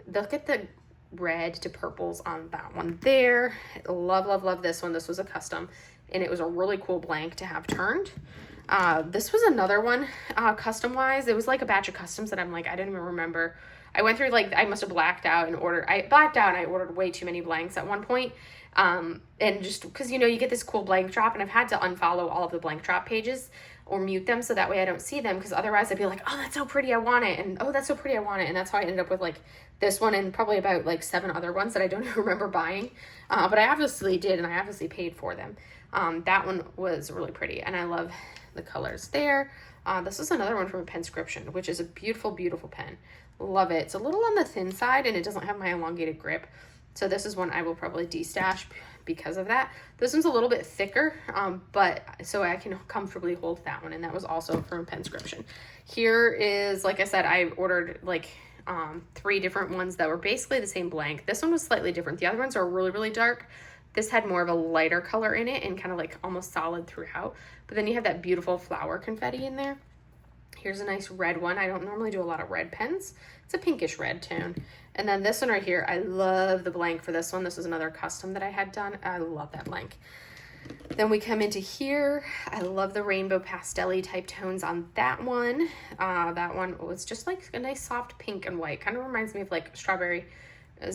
Look at the red to purples on that one there. Love, love, love this one. This was a custom, and it was a really cool blank to have turned. This was another one, custom wise. It was like a batch of customs that I'm like, I didn't even remember. I went through, like, I must have blacked out and I ordered way too many blanks at one point. And just because, you know, you get this cool blank drop, and I've had to unfollow all of the blank drop pages or mute them so that way I don't see them, because otherwise I'd be like, oh, that's so pretty, I want it, and oh, that's so pretty, I want it. And that's how I ended up with like this one and probably about like 7 other ones that I don't even remember buying, but I obviously did, and I obviously paid for them. That one was really pretty, and I love the colors there. This is another one from a Penscription, which is a beautiful, beautiful pen. Love it. It's a little on the thin side, and it doesn't have my elongated grip. So this is one I will probably destash because of that. This one's a little bit thicker, but so I can comfortably hold that one, and that was also from Penscription. Here is, like I said, I ordered like 3 different ones that were basically the same blank. This one was slightly different. The other ones are really, really dark. This had more of a lighter color in it and kind of like almost solid throughout. But then you have that beautiful flower confetti in there. Here's a nice red one. I don't normally do a lot of red pens. It's a pinkish red tone. And then this one right here, I love the blank for this one. This was another custom that I had done. I love that blank. Then we come into here. I love the rainbow pastel-y type tones on that one. That one was just like a nice soft pink and white. Kind of reminds me of like strawberry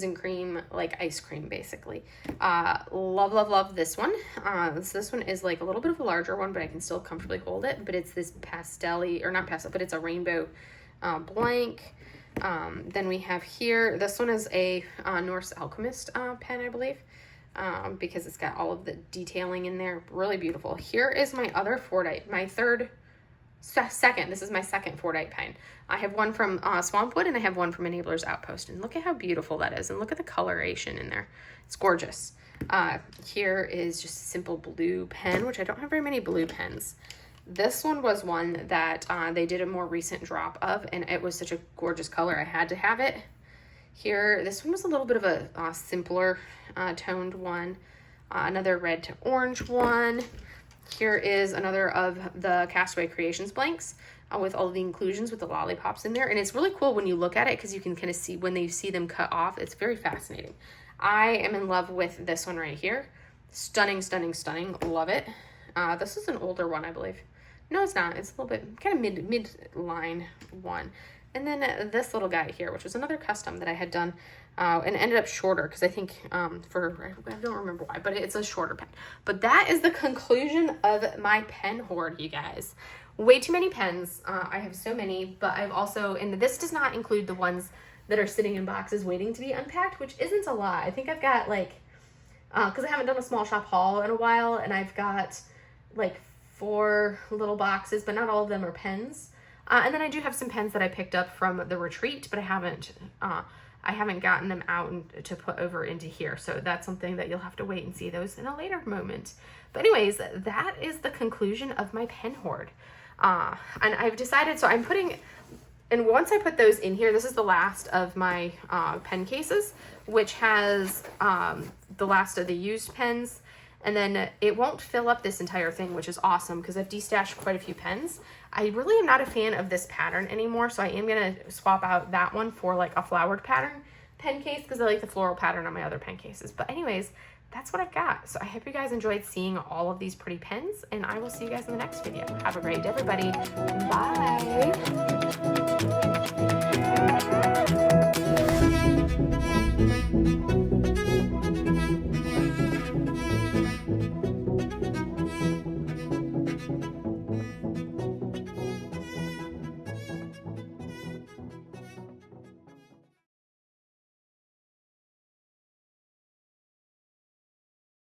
and cream, like ice cream basically. Love, love, love this one. So this one is like a little bit of a larger one, but I can still comfortably hold it. But it's this pastel-y, or not pastel, but it's a rainbow blank. Then we have here, this one is a Norse Alchemist pen, I believe, because it's got all of the detailing in there. Really beautiful. Here is my other Fordite, my this is my second Fordite pen. I have one from Swampwood, and I have one from Enabler's Outpost. And look at how beautiful that is. And look at the coloration in there. It's gorgeous. Here is just a simple blue pen, which I don't have very many blue pens. This one was one that they did a more recent drop of, and it was such a gorgeous color. I had to have it. Here, this one was a little bit of a simpler toned one. Another red to orange one. Here is another of the Castaway Creations blanks with all of the inclusions with the lollipops in there. And it's really cool when you look at it, because you can kind of see when you see them cut off. It's very fascinating. I am in love with this one right here. Stunning, stunning, stunning. Love it. This is an older one, I believe. No, it's not. It's a little bit kind of mid-line one. And then this little guy here, which was another custom that I had done and ended up shorter because I think I don't remember why, but it's a shorter pen. But that is the conclusion of my pen hoard, you guys. Way too many pens. I have so many, but I've also, and this does not include the ones that are sitting in boxes waiting to be unpacked, which isn't a lot. I think I've got like, because I haven't done a small shop haul in a while, and I've got like 4 little boxes, but not all of them are pens. And then I do have some pens that I picked up from the retreat, but I haven't gotten them out to put over into here. So that's something that you'll have to wait and see those in a later moment. But anyways, that is the conclusion of my pen hoard. And I've decided, so I'm putting, and once I put those in here, this is the last of my pen cases, which has the last of the used pens. And then it won't fill up this entire thing, which is awesome because I've destashed quite a few pens. I really am not a fan of this pattern anymore, so I am going to swap out that one for like a flowered pattern pen case because I like the floral pattern on my other pen cases. But anyways, that's what I've got. So I hope you guys enjoyed seeing all of these pretty pens, and I will see you guys in the next video. Have a great day, everybody. Bye.